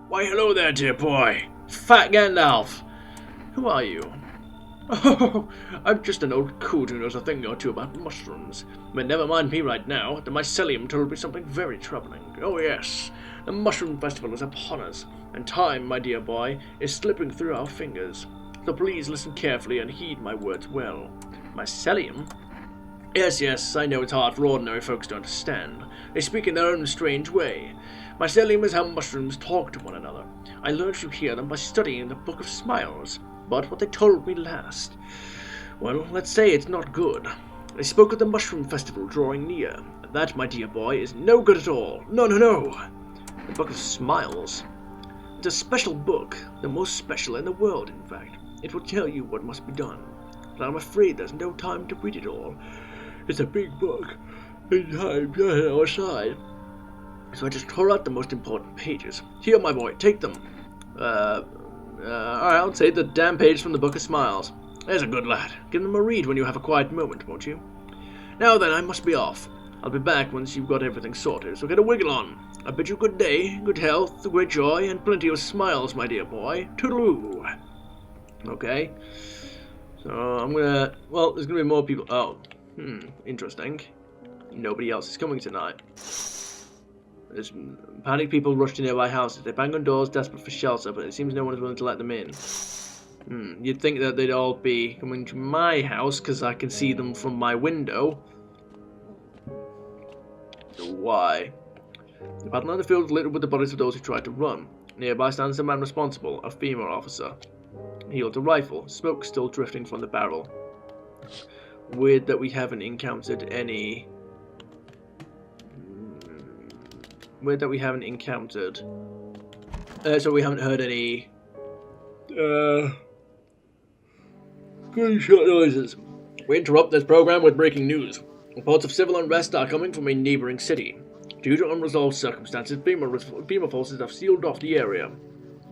Why, hello there, dear boy. Fat Gandalf. Who are you? Oh, I'm just an old coot who knows a thing or two about mushrooms. But never mind me right now. The mycelium told me something very troubling. Oh yes, the mushroom festival is upon us, and time, my dear boy, is slipping through our fingers. So please listen carefully and heed my words well. Mycelium? Yes, I know it's hard for ordinary folks to understand. They speak in their own strange way. Mycelium is how mushrooms talk to one another. I learned to hear them by studying the Book of Smiles. But what they told me last, well, let's say it's not good. They spoke of the mushroom festival drawing near. That, my dear boy, is no good at all. No. The Book of Smiles. It's a special book, the most special in the world, in fact. It will tell you what must be done. But I'm afraid there's no time to read it all. It's a big book, and time's on our side. So I just tore out the most important pages. Here, my boy, take them. Alright, I'll take the damn page from the Book of Smiles. There's a good lad. Give them a read when you have a quiet moment, won't you? Now then, I must be off. I'll be back once you've got everything sorted, so get a wiggle on. I bid you good day, good health, great joy, and plenty of smiles, my dear boy. Toodaloo. Okay. So, I'm gonna... Well, there's gonna be more people... Oh. Interesting. Nobody else is coming tonight. There's panicked people rushed to nearby houses. They bang on doors, desperate for shelter, but it seems no one is willing to let them in. You'd think that they'd all be coming to my house, because I can see them from my window. Why? The battle on the field is littered with the bodies of those who tried to run. Nearby stands the man responsible, a female officer. He holds a rifle, smoke still drifting from the barrel. Weird that we haven't encountered any... Weird that we haven't encountered... so we haven't heard any... gunshot noises. We interrupt this program with breaking news. Reports of civil unrest are coming from a neighboring city. Due to unresolved circumstances, FEMA forces have sealed off the area.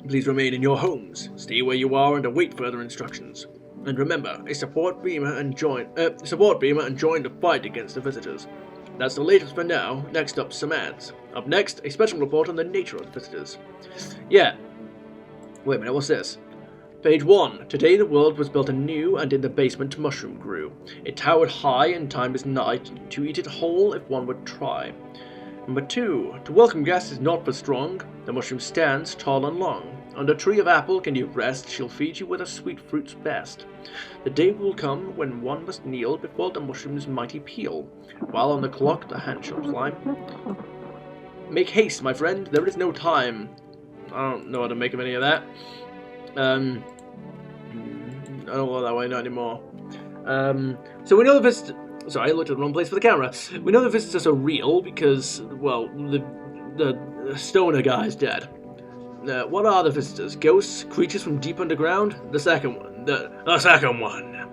Please remain in your homes, stay where you are, and await further instructions. And remember, support FEMA and join the fight against the visitors. That's the latest for now. Next up, some ads. Up next, a special report on the nature of the visitors. Yeah. Wait a minute, what's this? Page 1. Today the world was built anew, and in the basement mushroom grew. It towered high, and time is night, to eat it whole if one would try. Number 2. To welcome guests is not for strong. The mushroom stands tall and long. Under tree of apple can you rest, she'll feed you with her sweet fruits best. The day will come when one must kneel before the mushroom's mighty peel, while on the clock the hand shall climb. Make haste, my friend, there is no time. I don't know how to make of any of that. I don't go that way, not anymore. So we know the visitors... Sorry, I looked at the wrong place for the camera. We know the visitors are real because, well, the stoner guy's dead. What are the visitors? Ghosts? Creatures from deep underground? The second one. The second one.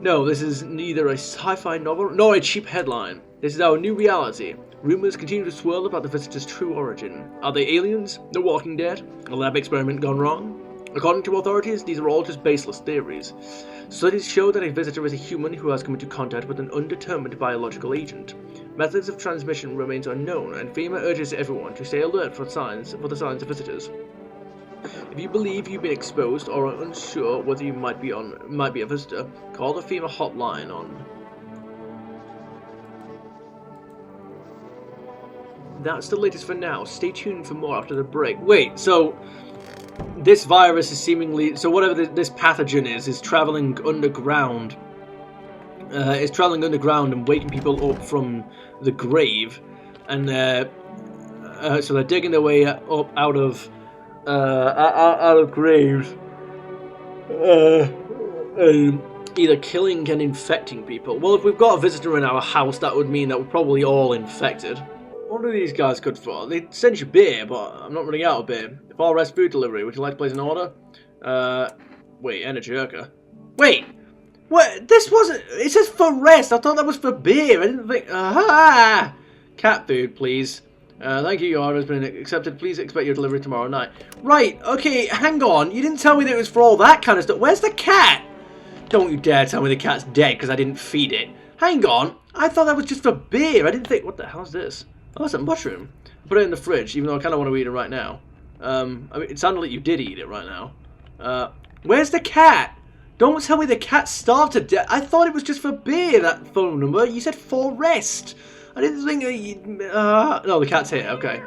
No, this is neither a sci-fi novel nor a cheap headline. This is our new reality. Rumors continue to swirl about the visitors' true origin. Are they aliens? The Walking Dead? A lab experiment gone wrong? According to authorities, these are all just baseless theories. Studies show that a visitor is a human who has come into contact with an undetermined biological agent. Methods of transmission remains unknown, and FEMA urges everyone to stay alert for the signs of visitors. If you believe you've been exposed or are unsure whether you might be a visitor, call the FEMA hotline on... That's the latest for now. Stay tuned for more after the break. Wait, so... This virus is seemingly... So whatever this pathogen is traveling underground. And waking people up from the grave. And so they're digging their way up out of graves. And either killing and infecting people. Well, if we've got a visitor in our house, that would mean that we're probably all infected. What are these guys good for? They send you beer, but I'm not running out of beer. Far Rest Food Delivery, would you like to place an order? Wait, and a jerker. Wait! What? This wasn't... It says for rest. I thought that was for beer. I didn't think... Aha! Cat food, please. Thank you, your order has been accepted. Please expect your delivery tomorrow night. Right, okay, hang on. You didn't tell me that it was for all that kind of stuff. Where's the cat? Don't you dare tell me the cat's dead because I didn't feed it. Hang on. I thought that was just for beer. I didn't think... What the hell is this? Oh, that's a mushroom. I put it in the fridge, even though I kind of want to eat it right now. I mean, it sounded like you did eat it right now. Where's the cat? Don't tell me the cat starved to death. I thought it was just for beer, that phone number. You said for rest. I didn't think no, the cat's here. Okay.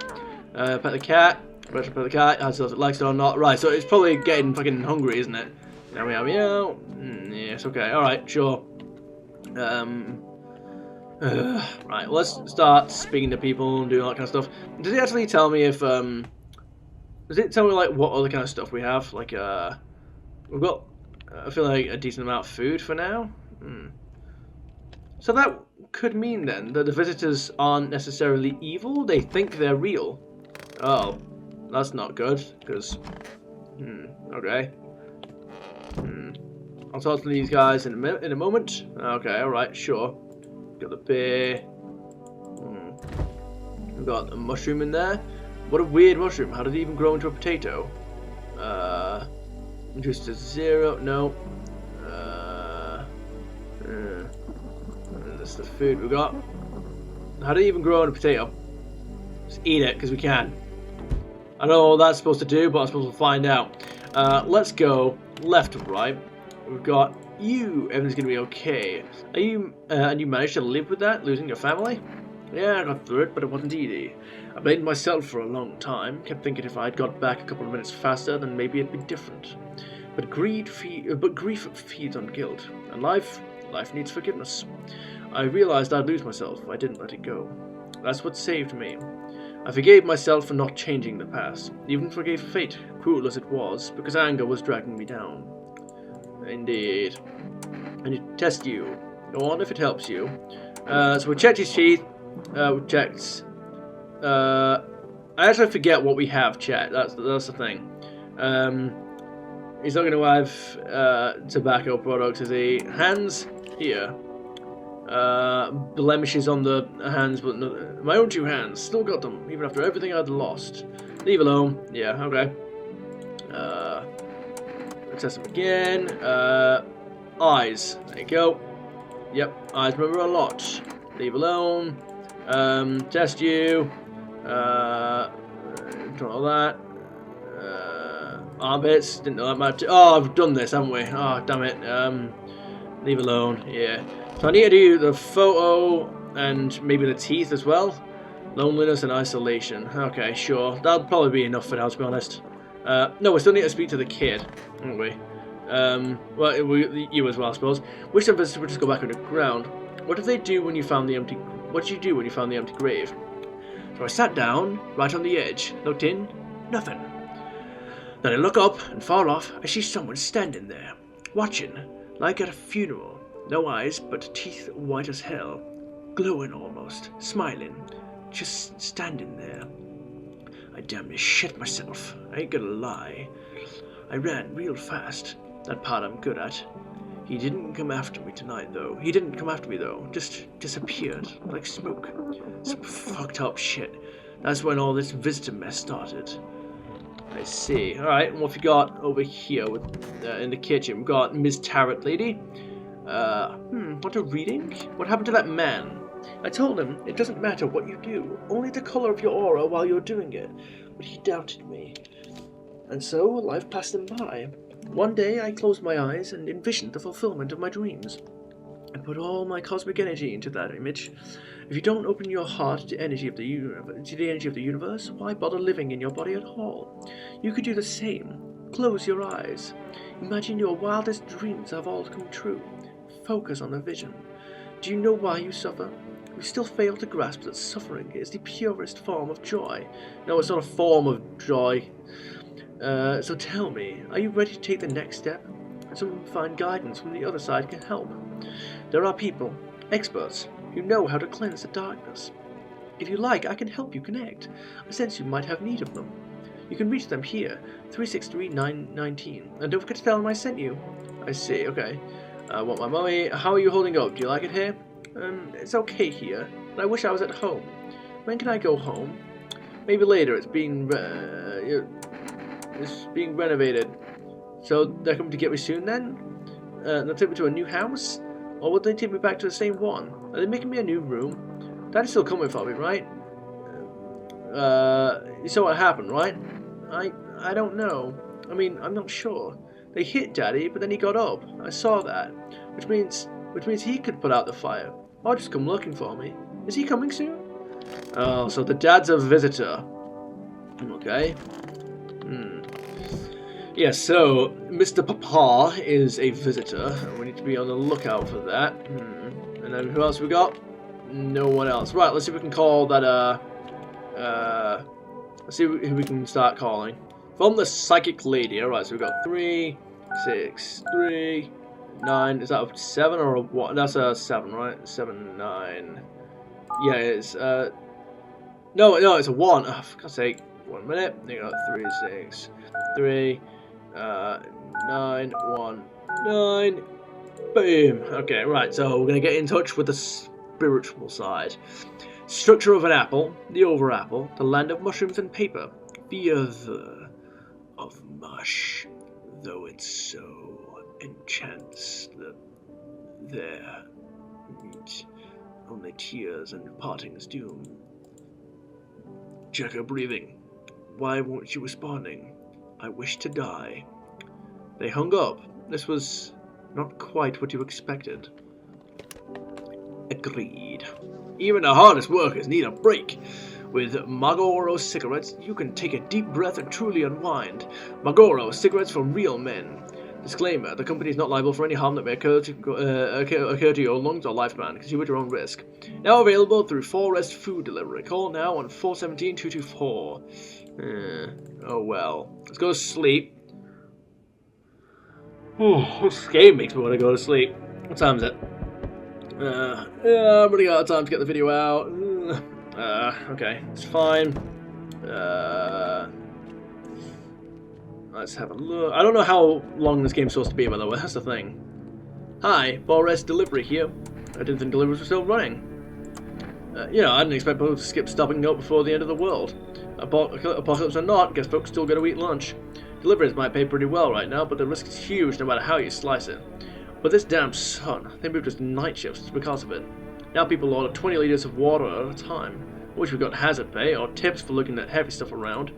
Pet the cat. Pet the cat. Has it likes it or not. Right, so it's probably getting fucking hungry, isn't it? Meow, meow, meow. Yes, okay. Alright, sure. Right, let's start speaking to people and doing all that kind of stuff. Does it actually tell me if, does it tell me, like, what other kind of stuff we have? Like, we've got, I feel like, a decent amount of food for now. So that could mean, then, that the visitors aren't necessarily evil? They think they're real. Oh, that's not good, because, okay. I'll talk to these guys in a moment. Okay, alright, sure. Got the beer. We've got a mushroom in there. What a weird mushroom. How did it even grow into a potato? Just a 0. No. That's the food we got. How do you even grow on a potato? Just eat it, because we can. I don't know what that's supposed to do, but I'm supposed to find out. Let's go left to right. We've got you. Everything's going to be okay. Are you, and you managed to live with that, losing your family? Yeah, I got through it, but it wasn't easy. I blamed myself for a long time. Kept thinking if I'd got back a couple of minutes faster, then maybe it'd be different. But grief feeds on guilt, and life needs forgiveness. I realized I'd lose myself if I didn't let it go. That's what saved me. I forgave myself for not changing the past, even forgave fate, cruel as it was, because anger was dragging me down. Indeed. I need to test you. Go on if it helps you. So we checked his teeth. We checked. I actually forget what we have, chat. That's the thing. He's not going to have tobacco products, is he? Hands here. Blemishes on the hands, but no, my own two hands still got them, even after everything I'd lost. Leave alone. Yeah, okay. Test them again. Eyes. There you go. Yep, eyes remember a lot. Leave alone. Test you. Don't know that. Armpits. Didn't know that mattered. Oh, I've done this, haven't we? Oh, damn it. Leave alone. Yeah. So I need to do the photo and maybe the teeth as well. Loneliness and isolation. Okay, sure. That'll probably be enough for now, to be honest. No, we still need to speak to the kid, don't we? Well, you as well, I suppose. Which of us would just go back underground? What did they do when you found the empty? What did you do when you found the empty grave? So I sat down, right on the edge, looked in, nothing. Then I look up, and far off, I see someone standing there, watching, like at a funeral. No eyes, but teeth white as hell, glowing almost, smiling, just standing there. I damn near shit myself, I ain't gonna lie. I ran real fast, that part I'm good at. He didn't come after me tonight, though. He didn't come after me, though. Just disappeared, like smoke. Some fucked up shit. That's when all this visitor mess started. I see. Alright, what have we got over here with, in the kitchen? We've got Ms. Tarot Lady. What a reading? What happened to that man? I told him it doesn't matter what you do, only the color of your aura while you're doing it. But he doubted me. And so life passed him by. One day I closed my eyes and envisioned the fulfillment of my dreams. I put all my cosmic energy into that image. If you don't open your heart to the energy of the universe, why bother living in your body at all? You could do the same. Close your eyes. Imagine your wildest dreams have all come true. Focus on the vision. Do you know why you suffer? We still fail to grasp that suffering is the purest form of joy. No, it's not a form of joy. So tell me, are you ready to take the next step? Some find guidance from the other side can help. There are people, experts, who know how to cleanse the darkness. If you like, I can help you connect. I sense you might have need of them. You can reach them here, 363-919. And don't forget to tell them I sent you. I see, okay. I want my mummy. How are you holding up? Do you like it here? It's okay here, but I wish I was at home. When can I go home? Maybe later. It's being renovated. So they're coming to get me soon then? They'll take me to a new house? Or will they take me back to the same one? Are they making me a new room? Daddy's still coming for me, right? You saw what happened, right? I don't know. I mean, I'm not sure. They hit Daddy, but then he got up. I saw that. Which means he could put out the fire. Or just come looking for me. Is he coming soon? Oh, so the dad's a visitor. Okay. Yeah, so Mr. Papa is a visitor. We need to be on the lookout for that. And then who else we got? No one else. Right, let's see if we can call that, let's see who we can start calling. From the psychic lady. Alright, so we've got 3, 6, 3, 9. Is that a 7 or a 1? That's a 7, right? 7, 9. Yeah, it is. No, it's a 1. Oh, for God's sake. 1 minute. You got 3, 6, 3, 9, 1, 9. Boom. Okay, right. So we're gonna get in touch with the spiritual side. Structure of an apple, the over apple, the land of mushrooms and paper, the other of mush, though it so enchants there. Only tears and parting's doom. Check her breathing. Why weren't you responding? I wish to die. They hung up. This was not quite what you expected. Agreed. Even the hardest workers need a break. With Marlboro cigarettes, you can take a deep breath and truly unwind. Marlboro cigarettes for real men. Disclaimer, the company is not liable for any harm that may occur to your lungs or lifespan. Consume at your own risk. Now available through Forest Food Delivery. Call now on 417-224. Oh well. Let's go to sleep. This game makes me want to go to sleep. What time is it? I'm running out of time to get the video out. Okay, it's fine. Let's have a look. I don't know how long this game's supposed to be, by the way. That's the thing. Hi, Forest Delivery here. I didn't think deliveries were still running. I didn't expect people to skip stopping up before the end of the world. Apocalypse or not, guess folks still gotta eat lunch. Deliveries might pay pretty well right now, but the risk is huge no matter how you slice it. But this damn sun, they moved us to night shifts because of it. Now people order 20 liters of water at a time. I wish we got hazard pay or tips for looking at heavy stuff around.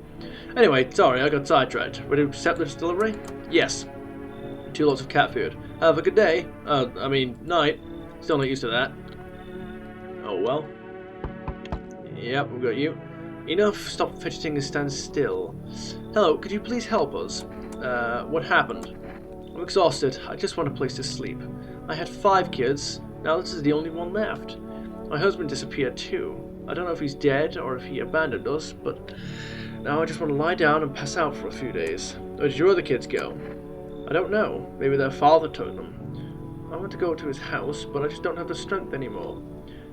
Anyway, sorry, I got sidetracked. Ready to accept this delivery? Yes. 2 lots of cat food. Have a good day. Night. Still not used to that. Oh well. Yep, we've got you. Enough, stop fidgeting and stand still. Hello, could you please help us? What happened? I'm exhausted. I just want a place to sleep. I had 5 kids. Now this is the only one left. My husband disappeared too. I don't know if he's dead or if he abandoned us, but now I just want to lie down and pass out for a few days. Where did your other kids go? I don't know. Maybe their father took them. I want to go to his house, but I just don't have the strength anymore.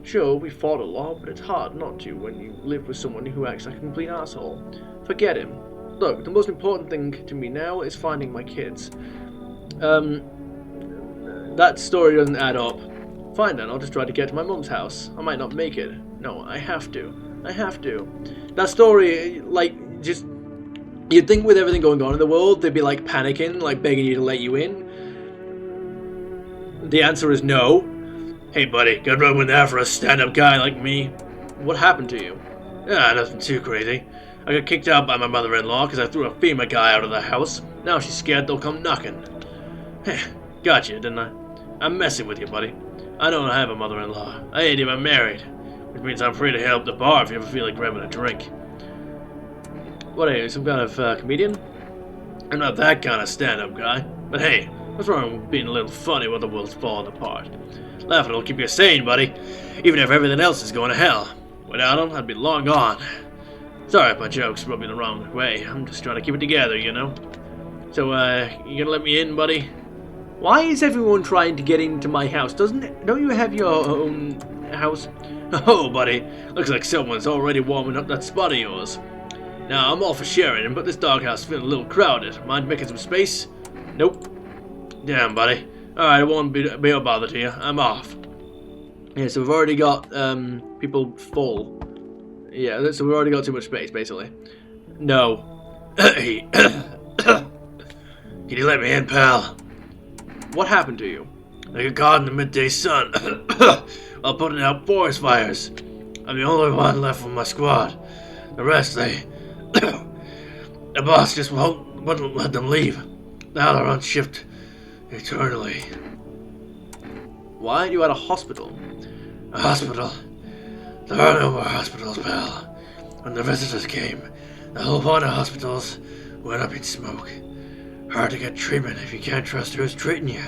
Sure, we fought a lot, but it's hard not to when you live with someone who acts like a complete asshole. Forget him. Look, the most important thing to me now is finding my kids. That story doesn't add up. Fine then, I'll just try to get to my mum's house. I might not make it. No, I have to. I have to. That story, you'd think with everything going on in the world, they'd be panicking, begging you to let you in. The answer is no. Hey buddy, got room in there for a stand-up guy like me? What happened to you? Nothing too crazy. I got kicked out by my mother-in-law because I threw a FEMA guy out of the house. Now she's scared they'll come knocking. Got you, didn't I? I'm messing with you, buddy. I don't have a mother-in-law. I ain't even married. Which means I'm free to hit up the bar if you ever feel like grabbing a drink. What are you, some kind of comedian? I'm not that kind of stand-up guy. But hey, what's wrong with being a little funny while the world's falling apart? Laughing will keep you sane, buddy. Even if everything else is going to hell. Without them, I'd be long gone. Sorry if my jokes rub you the wrong way. I'm just trying to keep it together, you know? So, you gonna let me in, buddy? Why is everyone trying to get into my house? Don't you have your own house? Oh, buddy. Looks like someone's already warming up that spot of yours. Now, I'm all for sharing, but this doghouse is feeling a little crowded. Mind making some space? Nope. Damn, buddy. Alright, I won't be a bother to you. I'm off. Yeah, so we've already got people full. Yeah, so we've already got too much space, basically. No. Hey. Can you let me in, pal? What happened to you? I got caught in the midday sun while putting out forest fires. I'm the only one left from my squad. The rest, the boss just wouldn't let them leave. Now they're on shift eternally. Why are you at a hospital? A hospital? There are no more hospitals, pal. When the visitors came, the whole point of hospitals went up in smoke. Hard to get treatment if you can't trust who's treating you.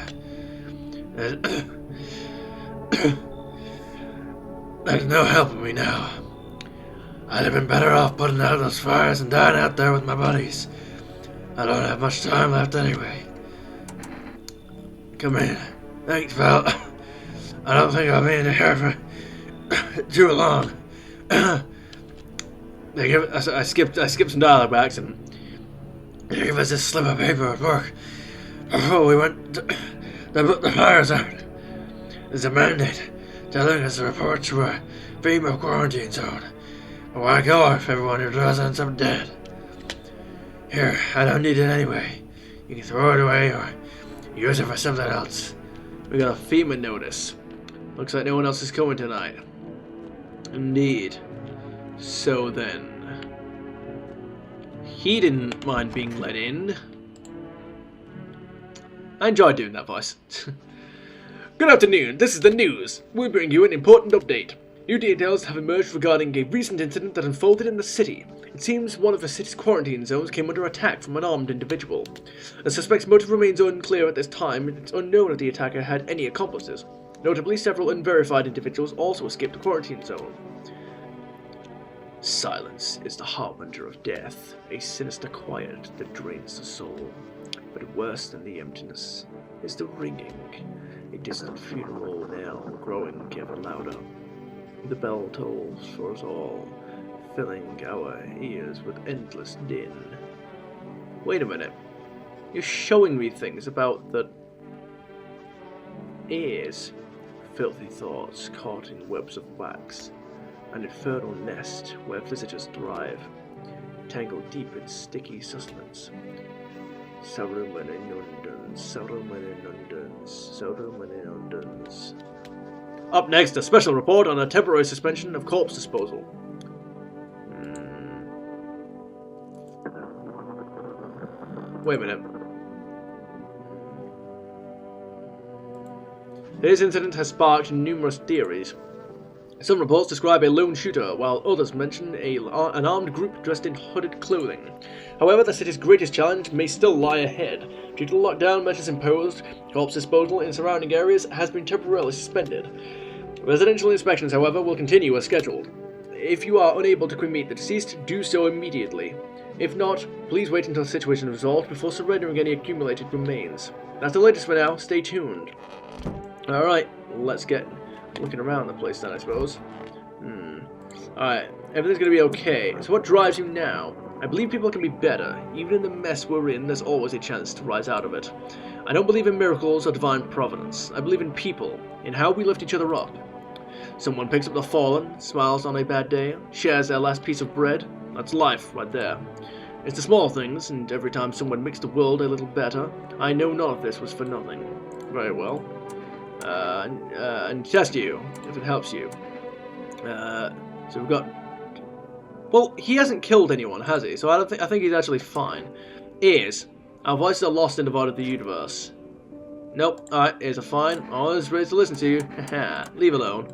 There's no helping me now. I'd have been better off putting out those fires and dying out there with my buddies. I don't have much time left anyway. Come in. Thanks, pal. I don't think I'll be in here for too long. I skipped some dialogue backs and they gave us this slip of paper at work before we went to put the fires out. There's a mandate telling us to report to a FEMA quarantine zone. But why go if everyone who draws ends up dead? Here, I don't need it anyway. You can throw it away or use it for something else. We got a FEMA notice. Looks like no one else is coming tonight. Indeed. So then... He didn't mind being let in. I enjoyed doing that voice. Good afternoon, this is the news. We bring you an important update. New details have emerged regarding a recent incident that unfolded in the city. It seems one of the city's quarantine zones came under attack from an armed individual. The suspect's motive remains unclear at this time, and it's unknown if the attacker had any accomplices. Notably, several unverified individuals also escaped the quarantine zone. Silence is the harbinger of death, a sinister quiet that drains the soul. But worse than the emptiness is the ringing, a distant funeral knell growing ever louder. The bell tolls for us all, filling our ears with endless din. Wait a minute. You're showing me things about the ears. Filthy thoughts caught in webs of wax. An infernal nest where visitors thrive, tangled deep in sticky sustenance. Saruman inundans, Saruman inundans, Saruman inundans. Up next, a special report on a temporary suspension of corpse disposal. Wait a minute. This incident has sparked numerous theories. Some reports describe a lone shooter, while others mention an armed group dressed in hooded clothing. However, the city's greatest challenge may still lie ahead. Due to the lockdown measures imposed, corpse disposal in surrounding areas has been temporarily suspended. Residential inspections, however, will continue as scheduled. If you are unable to cremate the deceased, do so immediately. If not, please wait until the situation is resolved before surrendering any accumulated remains. That's the latest for now. Stay tuned. Alright, let's get looking around the place then, I suppose. Alright, everything's gonna be okay. So what drives you now? I believe people can be better. Even in the mess we're in, there's always a chance to rise out of it. I don't believe in miracles or divine providence. I believe in people, in how we lift each other up. Someone picks up the fallen, smiles on a bad day, shares their last piece of bread. That's life, right there. It's the small things, and every time someone makes the world a little better, I know none of this was for nothing. Very well. And test you, if it helps you. So we've got... Well, he hasn't killed anyone, has he? So I think he's actually fine. Ears. Our voices are lost in the void of the universe. Nope. Alright, ears are fine. I'm always ready to listen to you. Leave alone.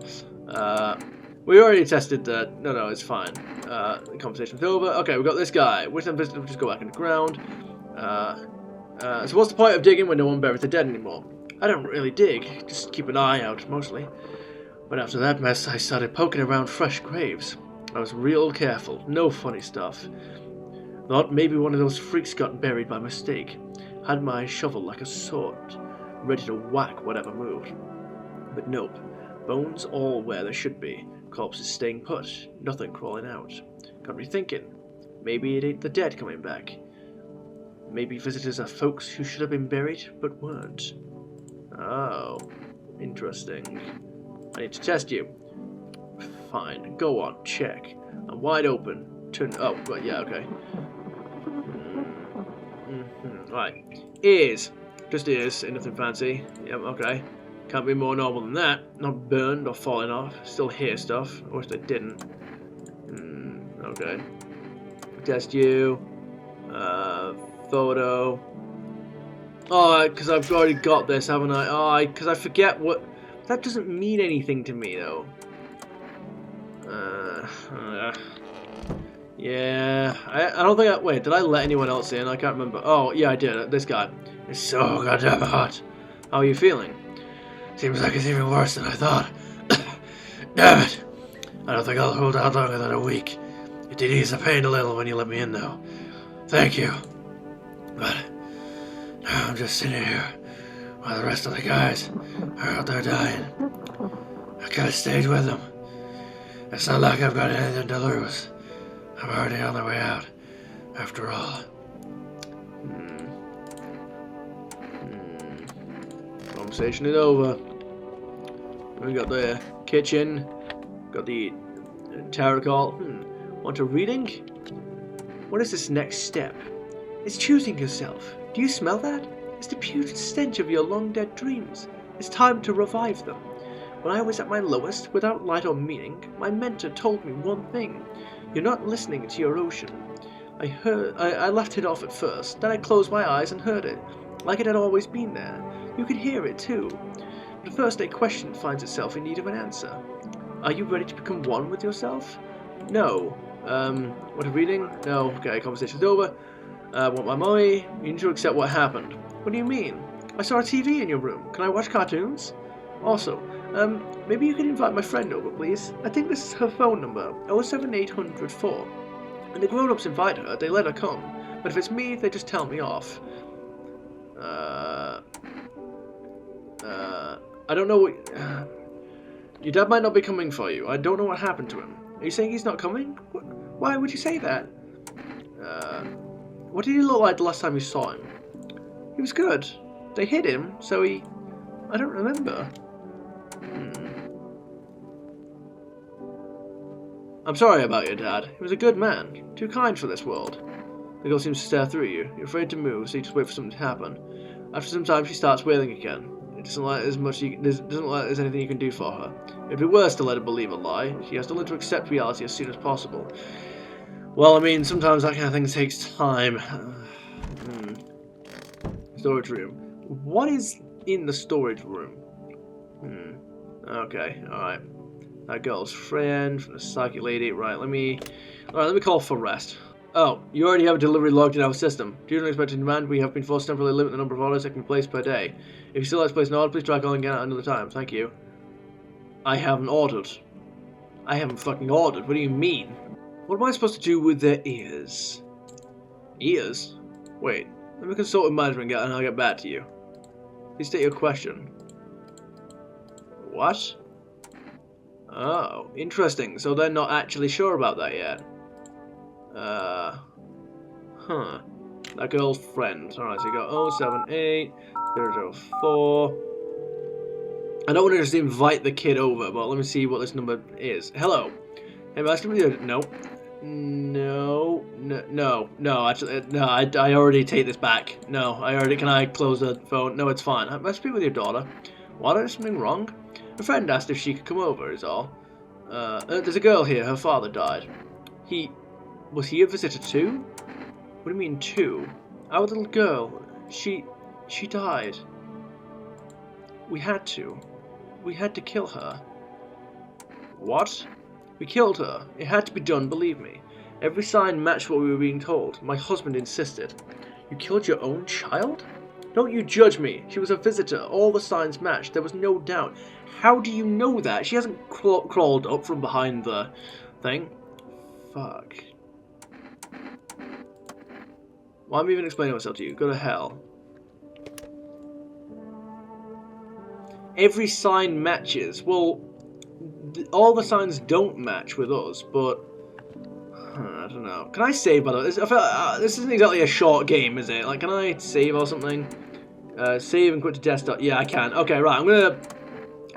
We already tested that. No, it's fine. The conversation's over. Okay, we've got this guy. Which then visitor will just go back in the ground. So what's the point of digging when no one buries the dead anymore? I don't really dig, just keep an eye out, mostly. But after that mess, I started poking around fresh graves. I was real careful, no funny stuff. Thought maybe one of those freaks got buried by mistake. Had my shovel like a sword, ready to whack whatever moved. But nope, bones all where they should be, corpses staying put, nothing crawling out. Got me thinking, maybe it ain't the dead coming back. Maybe visitors are folks who should have been buried, but weren't. Oh, interesting. I need to test you. Fine, go on, check. I'm wide open. Turn. Oh, right, yeah, okay. Right. Ears. Just ears, ain't nothing fancy. Yep, okay. Can't be more normal than that. Not burned or falling off. Still hear stuff. I wish they didn't. Okay. Test you. Photo. Oh, because I've already got this, haven't I? Oh, because I forget what... That doesn't mean anything to me, though. Yeah, I don't think I... Wait, did I let anyone else in? I can't remember. Oh, yeah, I did. This guy. It's so goddamn hot. How are you feeling? Seems like it's even worse than I thought. Damn it. I don't think I'll hold out longer than a week. It did ease the pain a little when you let me in, though. Thank you. But... now I'm just sitting here while the rest of the guys are out there dying. I could have stayed with them. It's not like I've got anything to lose. I'm already on the way out, after all. Conversation is over. We got the kitchen, got the tarot call. Want a reading? What is this next step? It's choosing yourself. Do you smell that? It's the putrid stench of your long-dead dreams. It's time to revive them. When I was at my lowest, without light or meaning, my mentor told me one thing. You're not listening to your ocean. I left it off at first, then I closed my eyes and heard it, like it had always been there. You could hear it too. But first a question finds itself in need of an answer. Are you ready to become one with yourself? No. What a reading? No. Okay, conversation's over. Want my money? You need to accept what happened. What do you mean? I saw a TV in your room. Can I watch cartoons? Also, maybe you can invite my friend over, please. I think this is her phone number, 07804. When the grown-ups invite her, they let her come. But if it's me, they just tell me off. I don't know what... Your dad might not be coming for you. I don't know what happened to him. Are you saying he's not coming? Why would you say that? What did he look like the last time you saw him? He was good. They hid him, so he... I don't remember. I'm sorry about your dad. He was a good man. Too kind for this world. The girl seems to stare through you. You're afraid to move, so you just wait for something to happen. After some time, she starts wailing again. It doesn't like there's anything you can do for her. It'd be worse to let her believe a lie. She has to learn to accept reality as soon as possible. Well, I mean, sometimes that kind of thing takes time. Storage room. What is in the storage room? Okay, alright. That girl's friend from the psychic lady. Right, let me call for rest. Oh, you already have a delivery logged in our system. Due to unexpected demand, we have been forced to temporarily limit the number of orders that can be placed per day. If you still like to place an order, please try calling again at another time. Thank you. I haven't ordered. I haven't fucking ordered. What do you mean? What am I supposed to do with their ears? Ears? Wait, let me consult with management and I'll get back to you. Please state your question. What? Oh, interesting. So they're not actually sure about that yet. That girl's friend. Alright, so you got 078 004. I don't want to just invite the kid over, but let me see what this number is. Hello. Hey, Master. No. No, actually, no, I already take this back. No, can I close the phone? No, it's fine. I must be with your daughter. What, is something wrong? A friend asked if she could come over, is all. There's a girl here, her father died. Was he a visitor too? What do you mean too? Our little girl, she died. We had to kill her. What? We killed her. It had to be done, believe me. Every sign matched what we were being told. My husband insisted. You killed your own child? Don't you judge me. She was a visitor. All the signs matched. There was no doubt. How do you know that? She hasn't crawled up from behind the thing. Fuck. Why am I even explaining myself to you? Go to hell. Every sign matches. Well, all the signs don't match with us, but I don't know. Can I save, by the way? This isn't exactly a short game, is it? Like, can I save or something? Save and quit to desktop. Yeah, I can. Okay, right. I'm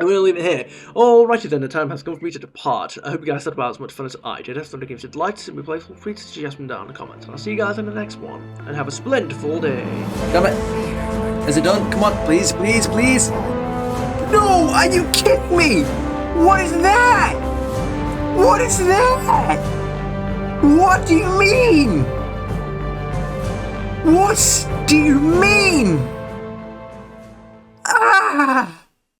gonna leave it here. Alrighty then, the time has come for me to depart. I hope you guys had about as much fun as I did. If somebody games you'd like to see me play, feel free to suggest them down in the comments. And I'll see you guys in the next one. And have a splendid day. Damn it. Is it done? Come on, please, please, please. No, are you kidding me? What is that? What is that? What do you mean? What do you mean? Ah!